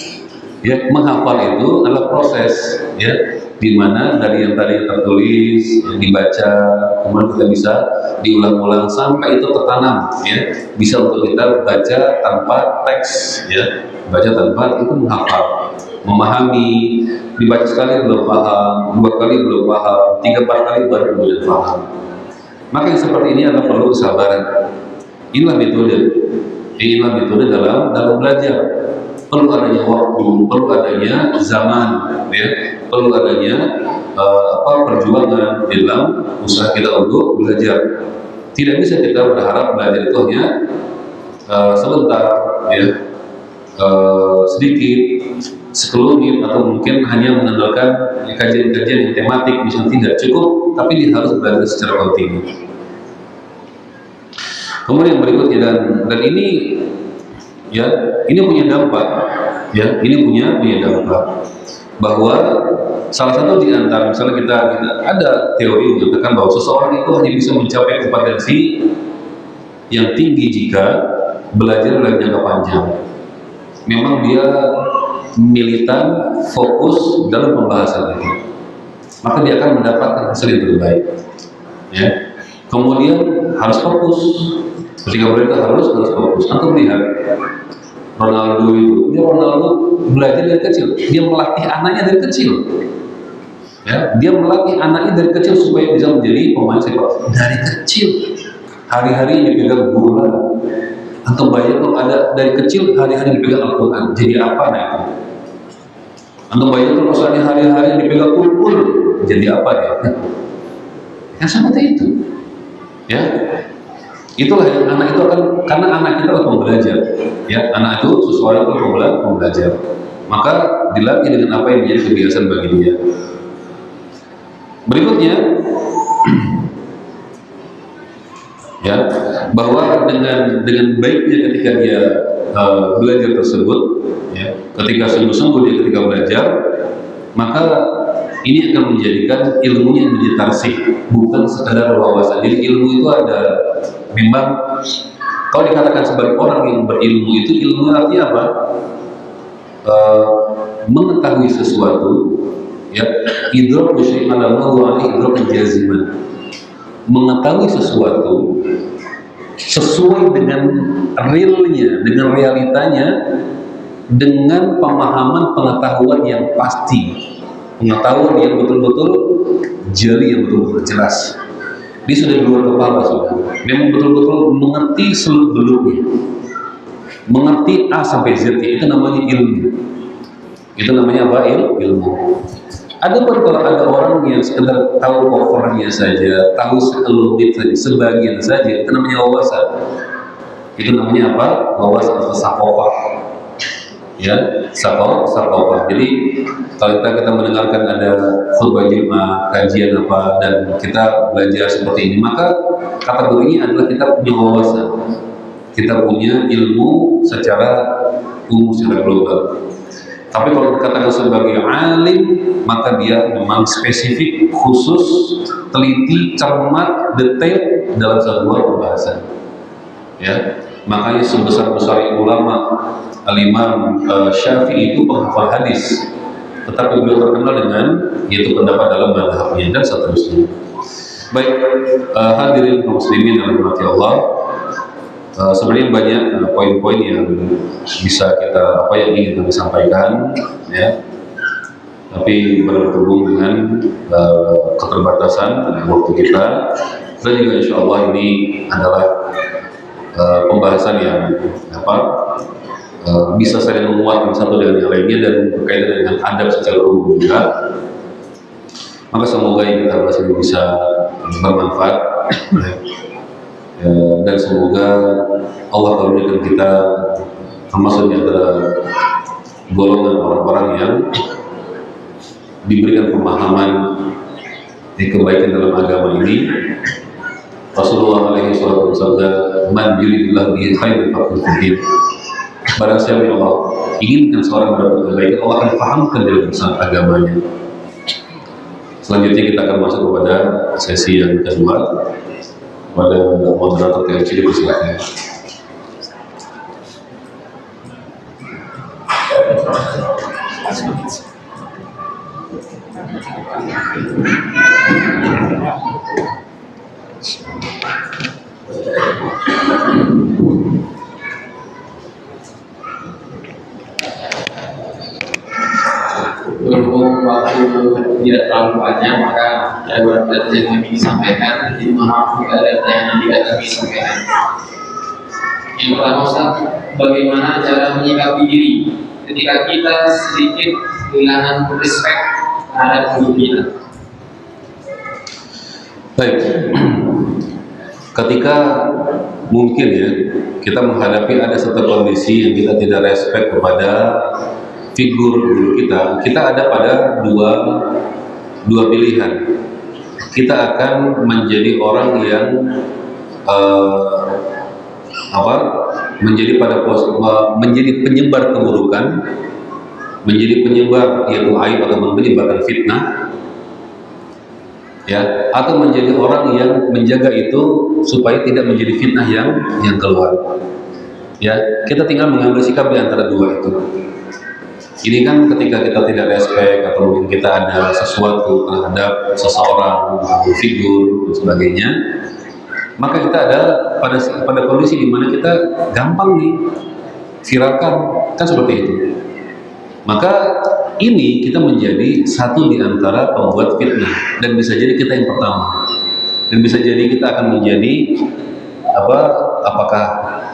Ya, menghafal itu adalah proses, ya, di mana dari yang tadi tertulis, yang dibaca, kemudian kita bisa diulang-ulang sampai itu tertanam, ya, bisa untuk kita baca tanpa teks, ya, baca tanpa itu menghafal, memahami, dibaca sekali belum paham, 2 kali belum paham, 3-4 kali baru kemudian paham. Maka yang seperti ini adalah perlu kesabaran. Inilah metode dalam belajar. Perlu adanya waktu, perlu adanya zaman, ya, perlu adanya perjuangan dalam usaha kita untuk belajar. Tidak bisa kita berharap belajar itu hanya sebentar, ya, sedikit, sekelumit, atau mungkin hanya mengandalkan kajian-kajian yang tematik, misalnya tidak cukup, tapi dia harus belajar secara kontinu. Kemudian berikutnya dan ini, ya, ini punya dampak, ya, ini punya dampak bahwa salah satu di antara, misalnya kita ada teori mengatakan bahwa seseorang itu hanya bisa mencapai kompetensi yang tinggi jika belajar dalam jangka panjang. Memang dia militan, fokus dalam pembahasan itu, maka dia akan mendapatkan hasil yang terbaik. Ya. Kemudian harus fokus. Ketika mereka harus fokus. Antum lihat Ronaldo itu, Ronaldo belajar dari kecil, dia melatih anaknya dari kecil. Ya, dia melatih anaknya dari kecil supaya bisa menjadi pemain sepak bola dari kecil. Hari-hari dipegang bola. Antum bayangkan kalau ada dari kecil hari-hari dipegang Al-Quran, jadi apa nih? Antum bayangkan kalau hari-hari dipegang Qur'an, jadi apa ya? Yang seperti itu. Ya, itulah yang anak itu akan, karena anak kita adalah pembelajar. Ya, anak itu sesuatu pembelajar. Maka dilatih dengan apa yang menjadi kebiasaan bagi dia. Berikutnya, ya, bahwa dengan baiknya ketika dia belajar tersebut, ya, ketika sungguh-sungguh dia ketika belajar, maka ini akan menjadikan ilmunya menjadi tarsih, bukan sekadar wawasan. Jadi ilmu itu ada, memang kalau dikatakan sebagai orang yang berilmu itu, ilmu artinya apa? Mengetahui sesuatu, ya, idrak syai'an wa idrak jaziman. Mengetahui sesuatu sesuai dengan realnya, dengan realitanya, dengan pemahaman pengetahuan yang pasti, pengetahuan yang betul-betul jeli, yang betul-betul jelas. Dia sudah di luar kepala, sudah. Memang betul-betul mengerti seluk-beluknya, mengerti A sampai Z. Itu namanya ilmu. Itu namanya apa? Ilmu. Adapun kalau ada orang yang sekedar tahu covernya saja, tahu sekelumit saja, sebagian saja, itu namanya wawasan. Itu namanya apa? Wawasan atau sakofah. Ya, sakofah. Jadi kalau kita mendengarkan ada khutbah Jumat, kajian apa, dan kita belajar seperti ini, maka kategorinya adalah kita punya wawasan, kita punya ilmu secara umum, secara global. Tapi kalau dikatakan sebagai alim, maka dia memang spesifik, khusus, teliti, cermat, detail dalam sebuah pembahasan. Ya, makanya sebesar-besar ulama Al-Imam Syafi'i itu penghafal hadis, tetapi beliau terkenal dengan yaitu pendapat dalam mazhabnya dan seterusnya. Baik, hadirin muslimin yang dirahmati Allah. Sebenarnya banyak poin-poin yang bisa kita, yang ingin kami sampaikan, ya. Tapi berhubung dengan keterbatasan waktu kita, dan juga insya Allah ini adalah pembahasan yang bisa saling menguatkan satu dengan yang lainnya dan berkaitan dengan adab secara umum juga. Maka semoga yang kita bahas ini bisa bermanfaat. Dan semoga Allah karuniakan kita termasuk di antara golongan orang-orang yang diberikan pemahaman di kebaikan dalam agama ini. Rasulullah alaihi salatu wasallam, man yuridillahu bihi khairan faqihuhu. Barang siapa yang Allah inginkan seorang mendapat kebaikan, Allah akan fahamkan dalam agamanya. Selanjutnya kita akan masuk kepada sesi yang kedua. Pada moderator TLC dipersilakan. Berhubung waktu tidak terlalu banyak, maka ada beberapa yang kami sampaikan. Jadi maaf jika ada yang tidak kami sampaikan. Yang pertama, Ustaz, bagaimana cara menyikapi diri ketika kita sedikit kehilangan respect terhadap guru kita? Baik, ketika mungkin ya kita menghadapi ada satu kondisi yang kita tidak respect kepada figur guru kita ada pada dua pilihan. Kita akan menjadi orang yang menjadi penyebar keburukan, menjadi penyebar yaitu aib atau menyebarkan fitnah, ya, atau menjadi orang yang menjaga itu supaya tidak menjadi fitnah yang keluar. Ya, kita tinggal mengambil sikap di antara dua itu. Ini kan ketika kita tidak respect atau mungkin kita ada sesuatu terhadap seseorang, figur dan sebagainya, maka kita ada pada kondisi di mana kita gampang nih viralkan, kan seperti itu. Maka ini kita menjadi satu di antara pembuat fitnah, dan bisa jadi kita yang pertama, dan bisa jadi kita akan menjadi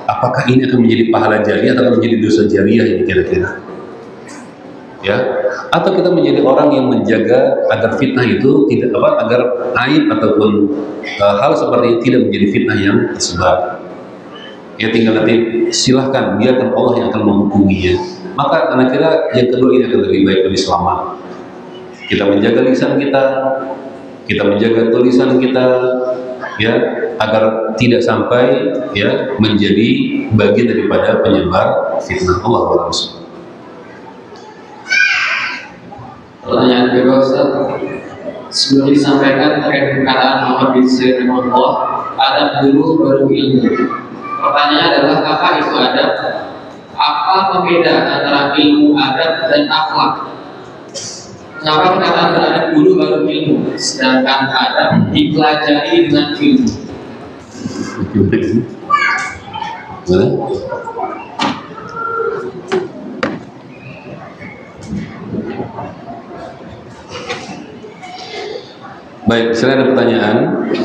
apakah ini akan menjadi pahala jariah atau menjadi dosa jariah ini kira-kira, ya? Atau kita menjadi orang yang menjaga agar fitnah itu tidak agar aib ataupun hal seperti ini tidak menjadi fitnah yang tersebar. Ya tinggal nanti silahkan, biarkan Allah yang akan menghukuminya. Maka anak kira yang kedua ini akan lebih baik, lebih selamat. Kita menjaga lisan kita menjaga tulisan kita, ya, agar tidak sampai ya menjadi bagian daripada penyebar fitnah. Allah SWT. Pertanyaan kedua, Ustaz, sebelum disampaikan terkait perkataan Muhammad bin Sirin rahimahullah, adab dulu baru ilmu. Pertanyaannya adalah apa itu adab? Apa pembeda antara ilmu adab dan akhlak? Kenapa perkataan beradab dulu baru ilmu, sedangkan adab dipelajari dengan ilmu? Baik, sekarang ada pertanyaan,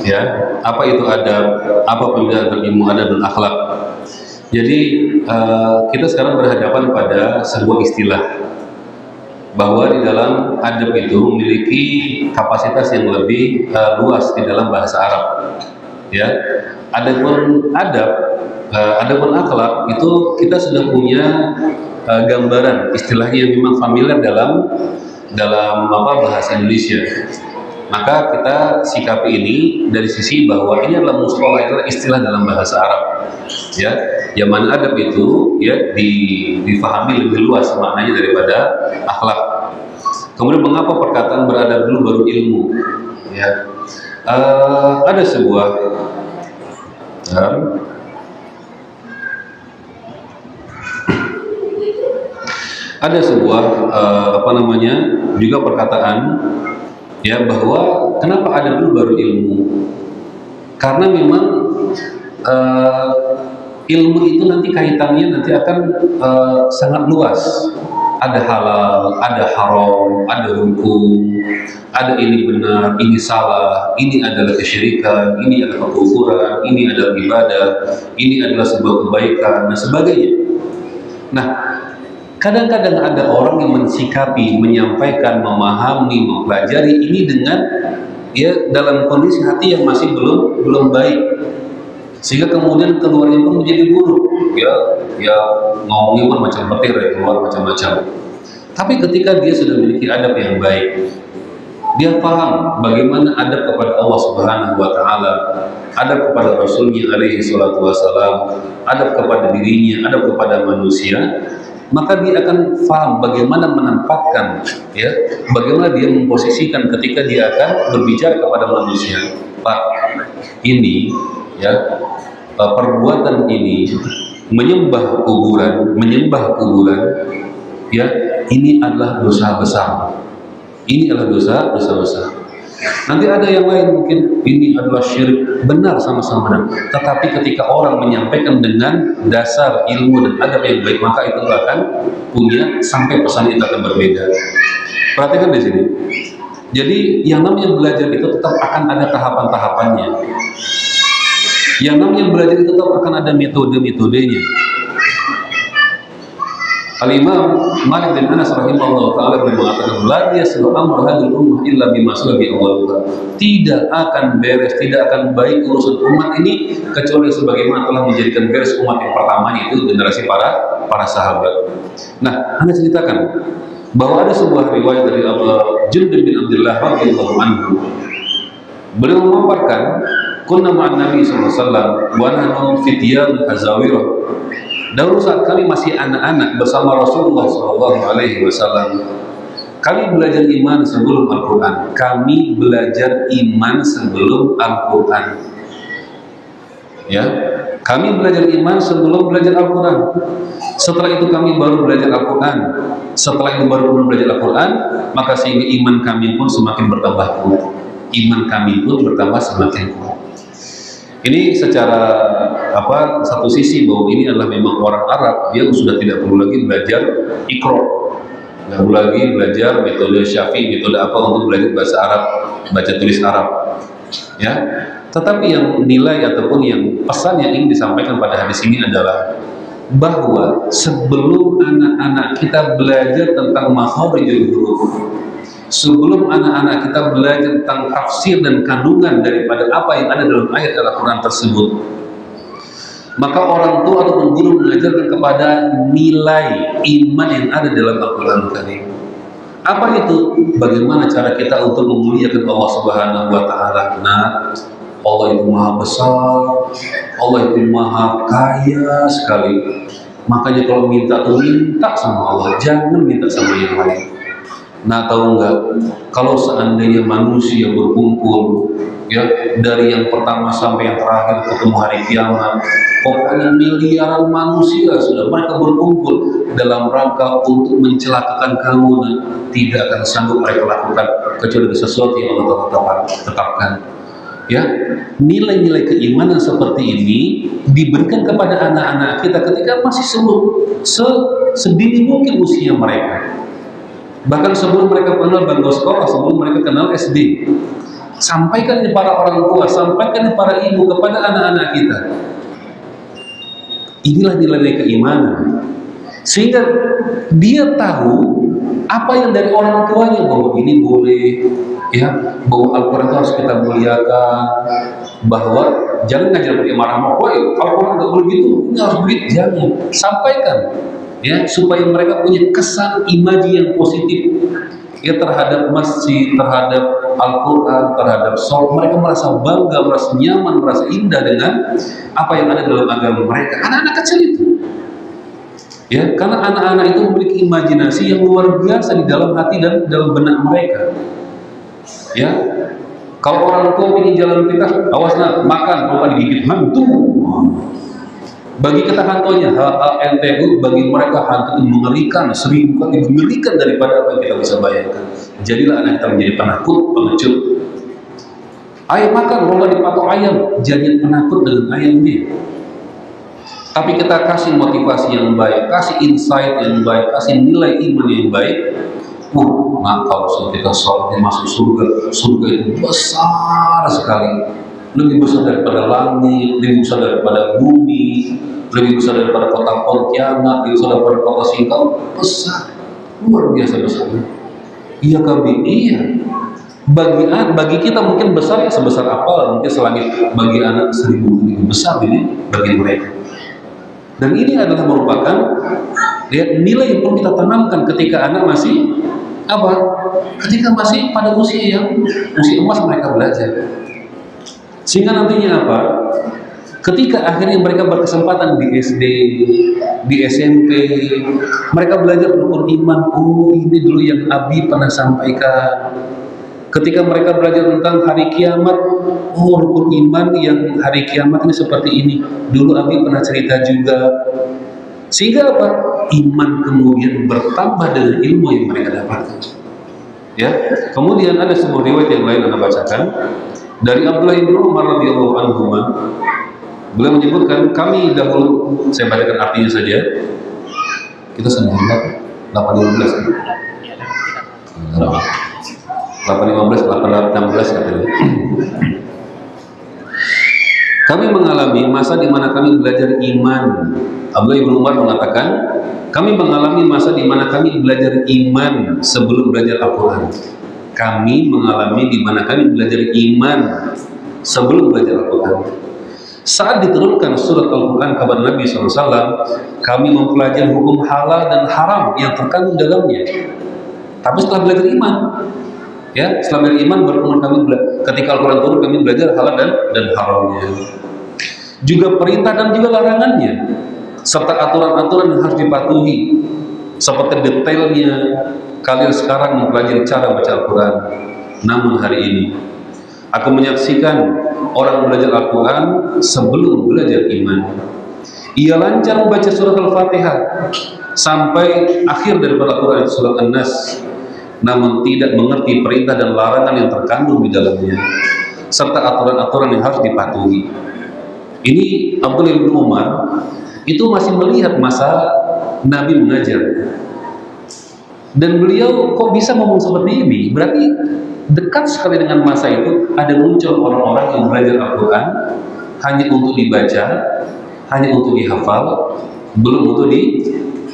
ya, apa itu adab? Apa perbedaan antara ilmu adab dan akhlak? Jadi kita sekarang berhadapan pada sebuah istilah bahwa di dalam adab itu memiliki kapasitas yang lebih luas di dalam bahasa Arab, ya. Adapun adab, adapun akhlak itu kita sudah punya gambaran istilahnya yang memang familiar dalam bahasa Indonesia. Maka kita sikapi ini dari sisi bahwa ini adalah mustalah, adalah istilah dalam bahasa Arab, ya. Yang mana adab itu ya difahami lebih luas maknanya daripada akhlak. Kemudian mengapa perkataan beradab dulu baru ilmu? Ya, ada sebuah juga perkataan, ya, bahwa kenapa adab dulu baru ilmu? Karena memang ilmu itu nanti kaitannya nanti akan sangat luas. Ada halal, ada haram, ada hukum, ada ini benar, ini salah, ini adalah kesyirikan, ini adalah kekufuran, ini adalah ibadah, ini adalah sebuah kebaikan, dan sebagainya. Nah, kadang-kadang ada orang yang mensikapi, menyampaikan, memahami, mempelajari ini dengan ya dalam kondisi hati yang masih belum baik, sehingga kemudian keluarnya pun menjadi buruk, ya ngomongnya pun macam petir, ya, keluar macam-macam. Tapi ketika dia sudah memiliki adab yang baik, dia paham bagaimana adab kepada Allah Subhanahu wa Ta'ala, adab kepada Rasulnya alaihi salatu wassalam, adab kepada dirinya, adab kepada manusia, maka dia akan paham bagaimana menempatkan, ya, bagaimana dia memposisikan ketika dia akan berbicara kepada manusia. Pak, ini, ya, perbuatan ini menyembah kuburan, ya, ini adalah dosa besar. Ini adalah dosa besar. Nanti ada yang lain mungkin ini adalah syirik, benar, sama-sama benar. Tetapi ketika orang menyampaikan dengan dasar ilmu dan adab yang baik, maka itu akan punya sampai pesan itu akan berbeda. Perhatikan di sini. Jadi yang namanya belajar itu tetap akan ada tahapan-tahapannya. Yang namanya belajar itu tetap akan ada metode-metodenya. Al-Imam Malik bin Anas rahimahullah ta'ala mengatakan, la yaslu amru hadhihi ummah illa bima salabi awwaluha. Tidak akan beres, tidak akan baik urusan umat ini kecuali sebagaimana telah menjadikan beres umat yang pertamanya, itu generasi para sahabat. Nah, Anda ceritakan bahwa ada sebuah riwayat dari Jundub bin Abdullah radhiyallahu anhu. Beliau memaparkan, kunna ma'an Nabi sallallahu alaihi wasallam wa nahnu fityan hazawirah. Dahulu saat kami masih anak-anak bersama Rasulullah sallallahu alaihi wasallam, kami belajar iman sebelum Al-Quran. Kami belajar iman sebelum Al-Quran. Ya, kami belajar iman sebelum belajar Al-Quran. Setelah itu kami baru belajar Al-Quran. Setelah itu baru belajar Al-Quran, maka sehingga iman kami pun semakin bertambah kuat. Iman kami pun bertambah semakin kuat. Ini secara satu sisi bahwa ini adalah memang orang Arab, dia sudah tidak perlu lagi belajar Iqra, nggak perlu lagi belajar metode Syafi'i, metode apa untuk belajar bahasa Arab, baca tulis Arab, ya. Tetapi yang nilai ataupun yang pesan yang ingin disampaikan pada hadis ini adalah bahwa sebelum anak-anak kita belajar tentang makharijul huruf, sebelum anak-anak kita belajar tentang tafsir dan kandungan daripada apa yang ada dalam ayat Al-Quran tersebut, maka orang tua ataupun guru mengajarkan kepada nilai iman yang ada dalam Al-Quran Karim. Apa itu? Bagaimana cara kita untuk memuliakan Allah Subhanahu wa Ta'ala? Nah, Allah itu maha besar, Allah itu maha kaya sekali. Makanya kalau minta tuh minta sama Allah, jangan minta sama yang lain. Nah, tahu nggak, kalau seandainya manusia berkumpul, ya, dari yang pertama sampai yang terakhir ketemu hari kiamat, pokoknya miliaran manusia sudah mereka berkumpul dalam rangka untuk mencelakakan kamu, tidak akan sanggup mereka lakukan kecuali sesuatu yang Allah tetapkan. Ya, nilai-nilai keimanan seperti ini diberikan kepada anak-anak kita ketika masih sedini mungkin usia mereka. Bahkan sebelum mereka kenal bangku sekolah, sebelum mereka kenal SD. Sampaikan kepada para orang tua, sampaikan kepada para ibu, kepada anak-anak kita. Inilah nilai keimanan. Sehingga dia tahu apa yang dari orang tuanya, bahwa ini boleh, ya, bahwa Al-Quran harus kita muliakan, bahwa jangan ngajar pakai marah-marah, Al-Quran nggak boleh gitu, ini harus begitu, jangan. Sampaikan, ya, supaya mereka punya kesan imaji yang positif, ya, terhadap masjid, terhadap Al-Quran, terhadap sholat. Mereka merasa bangga, merasa nyaman, merasa indah dengan apa yang ada dalam agama mereka. Anak-anak kecil itu, ya, karena anak-anak itu memiliki imajinasi yang luar biasa di dalam hati dan dalam benak mereka. Ya, kalau orang tua ingin jalan pintas, awas nak, makan, kalau digigit hantu. Bagi kita hantunya, HANTU, bagi mereka hantu itu mengerikan, 1000 kali mengerikan daripada apa yang kita bisa bayangkan. Jadilah anak kita menjadi penakut, pengecut. Ayo makan, kalau nggak dipatok ayam, jadi penakut dengan ayam dia. Tapi kita kasih motivasi yang baik, kasih insight yang baik, kasih nilai iman yang baik. Nah, kalau kita sholatnya masuk surga, surga itu besar sekali, lebih besar daripada langit, lebih besar daripada bumi, lebih besar daripada kota Pontianak, lebih besar daripada kota Singkau, besar, luar biasa besarnya. Iya kami, iya. Bagi kita mungkin besar ya sebesar apa, mungkin selangit. Bagi anak 1000 kali besar ini bagi mereka. Dan ini adalah merupakan, ya, nilai yang perlu kita tanamkan ketika anak masih ketika masih pada usia emas mereka belajar. Sehingga nantinya ketika akhirnya mereka berkesempatan di SD, di SMP, mereka belajar rukun iman. Oh, ini dulu yang Abi pernah sampaikan. Ketika mereka belajar tentang hari kiamat, oh, rukun iman yang hari kiamat ini seperti ini. Dulu Abi pernah cerita juga. Sehingga iman kemudian bertambah dengan ilmu yang mereka dapatkan. Ya, kemudian ada sebuah riwayat yang lain Anda bacakan dari Abdullah bin Umar radhiyallahu anhu. Beliau menyebutkan, kami dahulu, saya bacakan artinya saja. Kita sudah ingat 8:15. 8:15, 8:16 katanya. Kami mengalami masa di mana kami belajar iman. Abdullah bin Umar mengatakan, kami mengalami masa di mana kami belajar iman sebelum belajar Al-Quran. Kami mengalami di mana kami belajar iman sebelum belajar Al-Quran. Saat diturunkan surat Al-Quran kepada Nabi SAW, kami mempelajari hukum halal dan haram yang terkandung dalamnya. Tapi setelah belajar iman, ya, setelah belajar iman baru kami ketika Al-Quran turun kami belajar halal dan haramnya. Juga perintah dan juga larangannya, serta aturan-aturan yang harus dipatuhi, seperti detailnya. Kalian sekarang mempelajari cara baca Al-Quran. Namun hari ini aku menyaksikan orang belajar Al-Quran sebelum belajar iman. Ia lancar membaca surat Al-Fatihah sampai akhir daripada Al-Quran, surat An-Nas, namun tidak mengerti perintah dan larangan yang terkandung di dalamnya, serta aturan-aturan yang harus dipatuhi. Ini Abdullah bin Umar itu masih melihat masa Nabi mengajar, dan beliau kok bisa ngomong seperti ini. Berarti dekat sekali dengan masa itu ada muncul orang-orang yang belajar Al-Quran hanya untuk dibaca, hanya untuk dihafal, belum untuk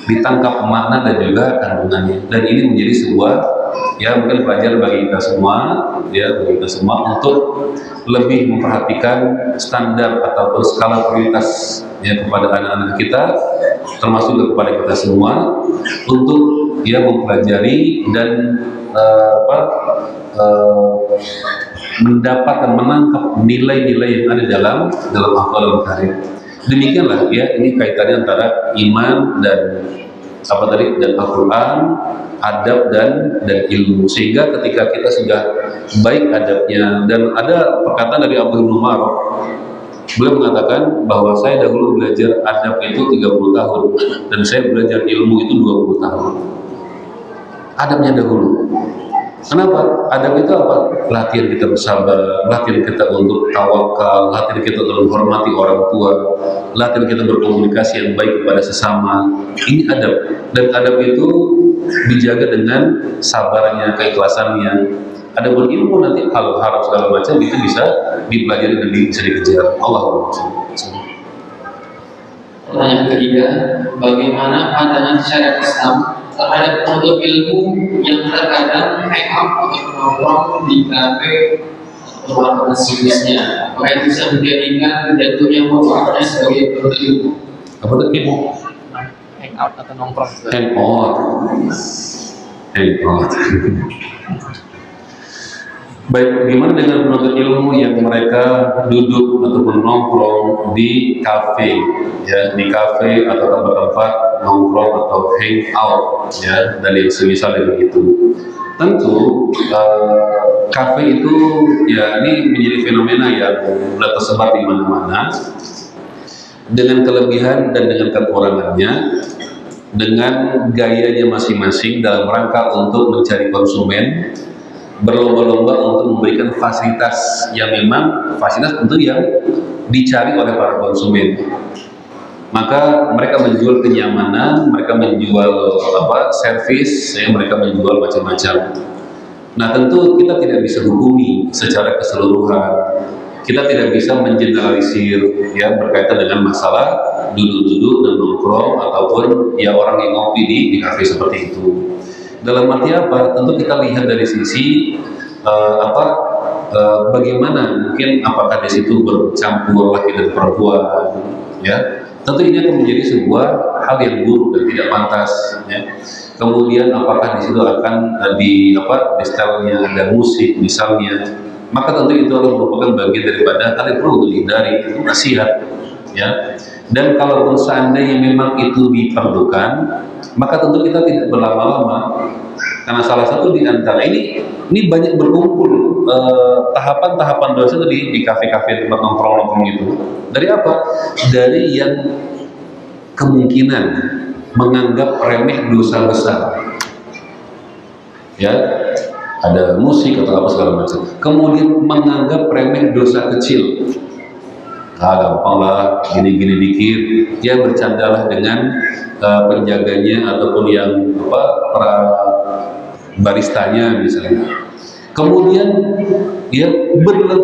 ditangkap makna dan juga kandungannya. Dan ini menjadi sebuah, ya mungkin pelajaran bagi kita semua, ya bagi kita semua untuk lebih memperhatikan standar ataupun skala prioritas ya kepada anak-anak kita, termasuk kepada kita semua, untuk ya mempelajari dan mendapat dan menangkap nilai-nilai yang ada dalam Al-Quran Karim. Demikianlah ya, ini kaitannya antara iman dan dan Al-Quran, adab dan ilmu. Sehingga ketika kita sudah baik adabnya, dan ada perkataan dari Abdullah bin Umar, beliau mengatakan bahwa saya dahulu belajar adab itu 30 tahun dan saya belajar ilmu itu 20 tahun. Adabnya dahulu. Kenapa? Adab itu apa? Latihan kita bersabar, latihan kita untuk tawakal, latihan kita untuk menghormati orang tua, latihan kita berkomunikasi yang baik kepada sesama. Ini adab. Dan adab itu dijaga dengan sabarnya, keikhlasannya. Adapun ilmu nanti hal haram segala macam itu bisa dipelajari dan bisa dikejar. Allahumma shalli. Pertanyaan ketiga, bagaimana pandangan syariat Islam terhadap penuntut ilmu yang terkadang hangout atau nongkrong di kafe atau ruangan sejenisnya? Apakah itu bisa menjadikan jatuhnya motornya sebagai penuntut ilmu? Apa itu ilmu? Hangout atau nongkrong? Hangout. Baik, bagaimana dengan penuntut ilmu yang mereka duduk ataupun nongkrong di kafe, ya, di kafe atau tempat-tempat nongkrong atau hangout, ya, dan yang semisal dengan itu. Tentu kafe itu, ya, ini menjadi fenomena yang sudah tersebar di mana-mana, dengan kelebihan dan dengan kekurangannya, dengan gayanya masing-masing dalam rangka untuk mencari konsumen, berlomba-lomba untuk memberikan fasilitas yang memang fasilitas tentu yang dicari oleh para konsumen. Maka mereka menjual kenyamanan, mereka menjual servis, ya, mereka menjual macam-macam. Nah, tentu kita tidak bisa hukumi secara keseluruhan. Kita tidak bisa mengeneralisir ya berkaitan dengan masalah duduk-duduk dan nongkrong ataupun ya orang yang ngopi di kafe seperti itu. Dalam arti apa? Tentu kita lihat dari sisi bagaimana mungkin apakah di situ bercampur laki dan perempuan, ya. Tentu ini akan menjadi sebuah hal yang buruk dan tidak pantas, ya. Kemudian apakah di situ akan di stylenya ada musik misalnya, maka tentu itu akan merupakan bagian daripada hal yang perlu dihindari, itu nasihat, ya. Dan kalaupun seandainya memang itu diperlukan, maka tentu kita tidak berlama-lama, karena salah satu di antara ini banyak berkumpul tahapan-tahapan dosa itu di kafe-kafe tempat nongkrong-nongkrong itu. Dari apa? Dari yang kemungkinan menganggap remeh dosa besar, ya, ada musik atau apa segala macam. Kemudian menganggap remeh dosa kecil. Gampang lah, gini-gini dikit, ya bercandalah dengan penjaganya ataupun yang para baristanya misalnya. Kemudian ya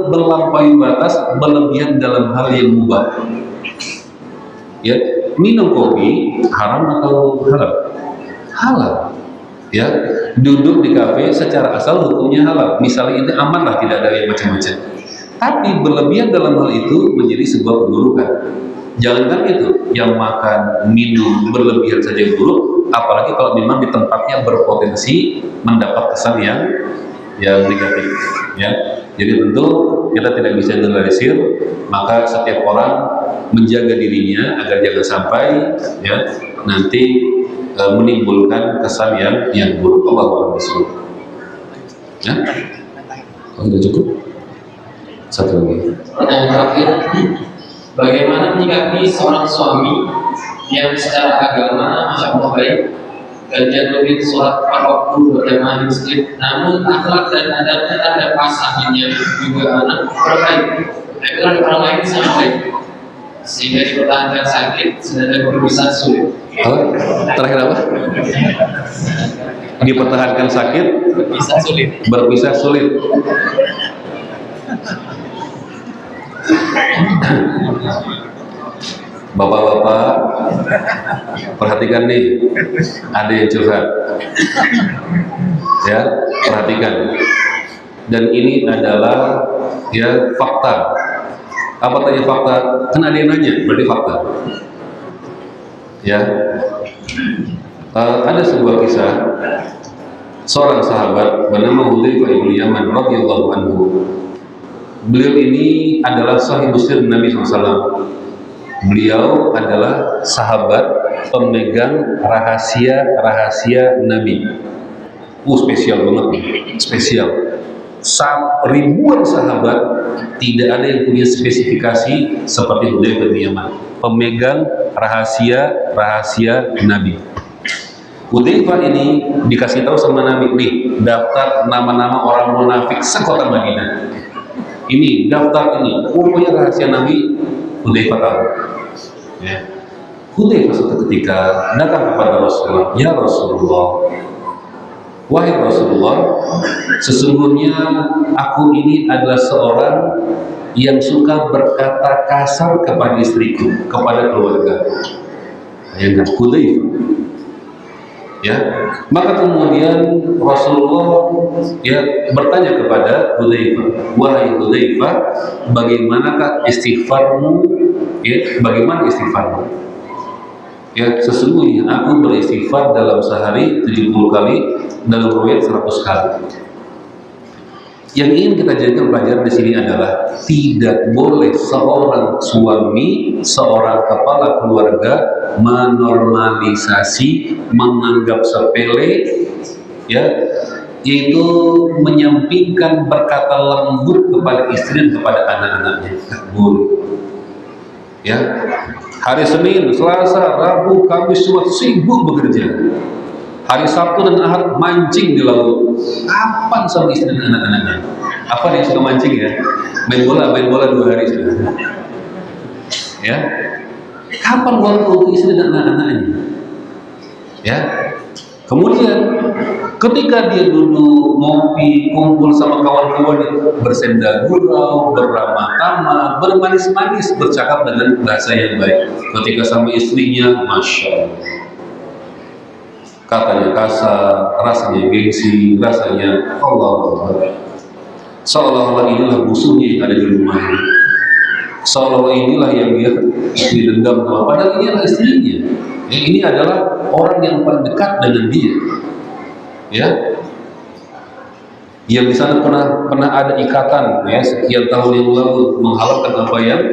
berlampaui batas, berlebihan dalam hal yang mubah. Ya, minum kopi haram atau halal? Halal. Ya, duduk di kafe secara asal hukumnya halal. Misalnya itu aman lah, tidak ada yang macam-macam. Tapi berlebihan dalam hal itu menjadi sebuah keburukan. Jangankan itu, yang makan, minum berlebihan saja buruk, apalagi kalau memang di tempatnya berpotensi mendapat kesan yang negatif, ya. Jadi tentu kita tidak bisa generalisir, maka setiap orang menjaga dirinya agar jangan sampai ya nanti menimbulkan kesan yang buruk. Allahu a'lam bishawab. Ya, sudah cukup. Satu lagi. Pertanyaan terakhir, bagaimana menyikapi seorang suami yang secara agama masya Allah baik, dan rutin sholat 4 waktu berjamaah di masjid, namun akhlak dan adabnya terhadap pasangannya juga anak terbaik, terhadap orang lain sangat baik, sehingga dipertahankan sakit sedangkan berpisah sulit. Apa? Terakhir apa? Dipertahankan sakit, berpisah sulit. Bapak-bapak, perhatikan nih, ada yang curhat. Ya, perhatikan. Dan ini adalah ya fakta. Apa tanya fakta? Kan ada yang nanya, berarti fakta. Ya, ada sebuah kisah seorang sahabat bernama Hudzaifah bin Yaman radhiyallahu anhu. Beliau ini adalah sahih Muslim Nabi SAW. Beliau adalah sahabat pemegang rahasia Nabi. Spesial banget nih, spesial. Ribuan sahabat tidak ada yang punya spesifikasi seperti Hudzaifah bin Yaman, pemegang rahasia Nabi. Hudzaifah ini dikasih tahu sama Nabi, nih daftar nama-nama orang munafik sekota Madinah. Ini daftar ini, pokoknya rahasia Nabi. Hudzaifah tahu. Ya. Hudzaifah suatu ketika datang kepada Rasulullah, ya Rasulullah, wahai Rasulullah, sesungguhnya aku ini adalah seorang yang suka berkata kasar kepada istriku, kepada keluarga. Bayangkan Hudzaifah. Ya, maka kemudian Rasulullah ya bertanya kepada Hudzaifah, wahai Hudzaifah, bagaimanakah istighfarmu? Ya, bagaimana istighfarmu? Ya, sesungguhnya aku beristighfar dalam sehari 70 kali, dalam riwayat 100 kali. Yang ingin kita jadikan pelajaran di sini adalah tidak boleh seorang suami, seorang kepala keluarga menormalisasi, menganggap sepele, ya, yaitu menyampingkan berkata lembut kepada istri dan kepada anak-anaknya. Boleh. Ya, hari Senin, Selasa, Rabu, Kamis, Jumat sibuk bekerja. Hari Sabtu dan Ahad mancing di laut. Kapan sama istri dan anak-anaknya? Apa dia suka mancing ya? Main bola 2 hari sudah. Ya, kapan waktu untuk istri dan anak-anaknya? Ya, kemudian ketika dia dulu ngopi, kumpul sama kawan-kawan, bersenda gurau, beramah tamah, bermanis-manis, bercakap dengan bahasa yang baik. Ketika sama istrinya, masya Allah, katanya kasar, rasanya gengsi, rasanya Allah, seolah-olah inilah musuhnya yang ada di rumahnya, seolah-olah inilah yang dia didendam, padahal ini adalah istrinya. Ya, ini adalah orang yang paling dekat dengan dia, ya, yang di sana pernah ada ikatan, ya, sekian tahun yang lalu menghalalkan apa yang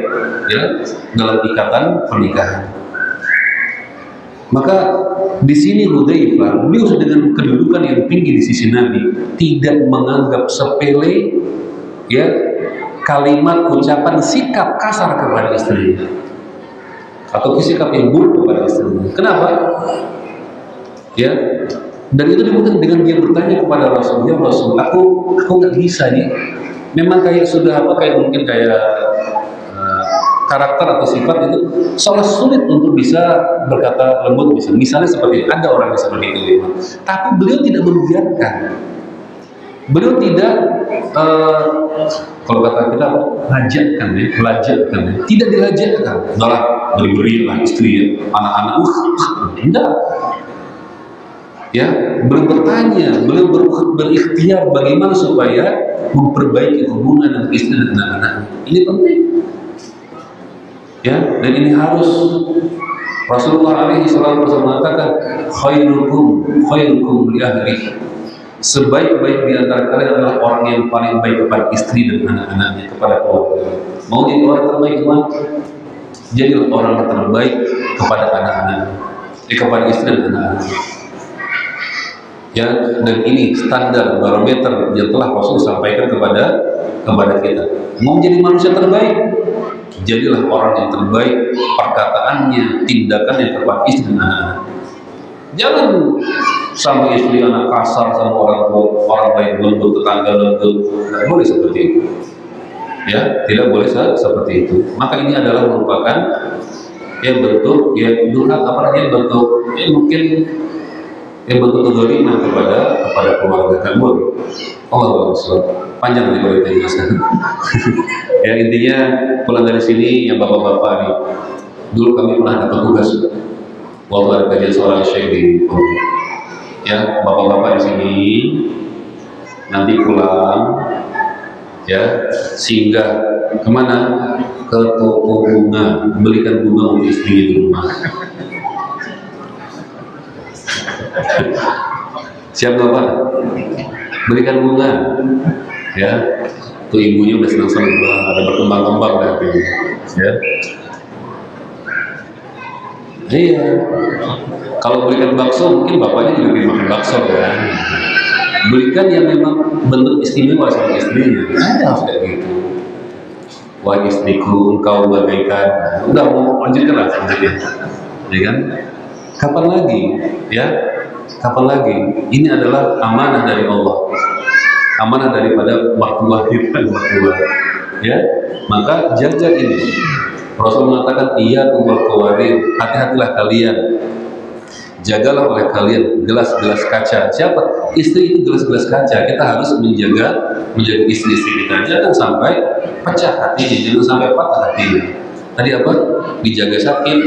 ya dalam ikatan pernikahan. Maka di sini Hudzaifah, beliau dengan kedudukan yang tinggi di sisi Nabi, tidak menganggap sepele ya kalimat, ucapan, sikap kasar kepada istrinya atau sikap yang buruk kepada istrinya. Kenapa? Ya, dan itu dibuktikan dengan dia bertanya kepada Rasul, ya Rasul, aku nggak bisa nih. Memang kayak sudah kayak mungkin kayak karakter atau sifat itu sangat sulit untuk bisa berkata lembut, misalnya seperti ada orang yang seperti itu, ya. Tapi beliau tidak membiarkan, beliau tidak kalau kata kita lajakkan, tidak dilajakkan, malah beri-berilah istri, anak-anak, tidak. Ya, beliau bertanya, beliau berikhtiar bagaimana supaya memperbaiki hubungan dengan istri dan anak-anak. Ini penting. Ya, dan ini harus Rasulullah alaihi salatu wasallam mengatakan khairukum li ahlihi. Sebaik-baik di antara kalian adalah orang yang paling baik kepada istri dan anak-anaknya, kepada keluarga. Mau jadi orang terbaik gimana? Jadilah orang yang terbaik kepada anak-anaknya, kepada istri dan anak-anaknya. Ya, dan ini standar barometer yang telah Rasul sampaikan kepada kepada kita. Mau menjadi manusia terbaik, jadilah orang yang terbaik, perkataannya, tindakan yang tepat istri dan anak. Jangan sama istri anak kasar, sama orang lain lembut, tetangga lembut. Tidak boleh seperti itu. Ya, tidak boleh seperti itu. Maka ini adalah merupakan bentuk durhaka, apalagi bentuk mungkin bentuk kezaliman kepada keluarga kamu. Allah panjang nih kalau kita jelaskan. Ya, intinya pulang dari sini yang bapak-bapak nih, dulu kami pernah dapat tugas waktu ada kajian seorang syekh di ya, bapak-bapak di sini nanti pulang ya, singgah kemana? Ke toko bunga, belikan bunga untuk istri di rumah. Siap bapak? Belikan bunga ya, tuh ibunya udah senang-senang, ada berkembang-kembang nanti ya. Iya, kalau belikan bakso mungkin bapaknya juga ingin makan bakso kan. Belikan yang memang bentuk istimewa sama istrinya, harus kayak gitu. Wah istriku, engkau bagaikan, udah mau lanjutkan lah selanjutnya, ya kan? Kapan lagi, ya? Kapan lagi? Ini adalah amanah dari Allah, amanah daripada mertua kita, ya. Maka jaga ini. Rasul mengatakan, iya kumpul kawarin, hati-hatilah kalian. Jagalah oleh kalian gelas-gelas kaca. Siapa? Istri itu gelas-gelas kaca. Kita harus menjaga istri-istri kita. Jangan sampai pecah hatinya, jangan sampai patah hatinya. Tadi apa? Dijaga sakit,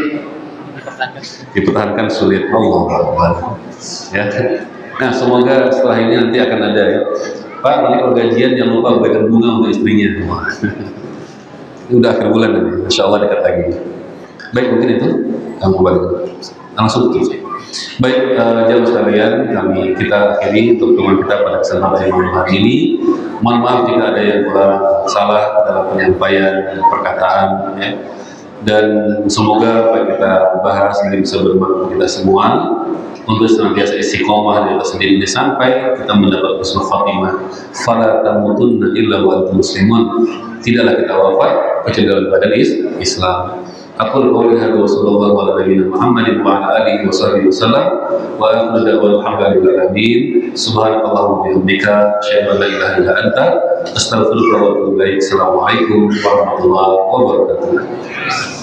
dipertahankan sulit. Allah. Ya. Nah, semoga setelah ini nanti akan ada ya. Pak, nanti kalau gajian jangan lupa berikan bunga untuk istrinya. Ini udah akhir bulan nanti, insya Allah dekat lagi. Baik, mungkin itu yang kembali langsung tutup. Baik, jamaah sekalian, kita akhiri untuk pertemuan kita pada kesempatan malam hari ini. Mohon maaf jika ada yang kurang salah dalam penyampaian perkataan, ya. Dan semoga apa yang kita bahas ini bisa bermanfaat kita semua untuk senantiasa istiqomah di atas diri ini sampai kita mendapat husnul khatimah. Fala tamutunna illa wa antum muslimun. Tidaklah kita wafat kecuali dalam badan Islam. Aqul qawli hadza wa sallallahu ala nabiyyina Muhammadin wa ala alihi wa sahbihi wasallam wa akhiru da'wana alhamdulillahi alamin. Subhanakallahumma wa bihamdika asyhadu an la ilaha illa anta astaghfiruka wa atubu ilaik. Assalamualaikum warahmatullahi wabarakatuh.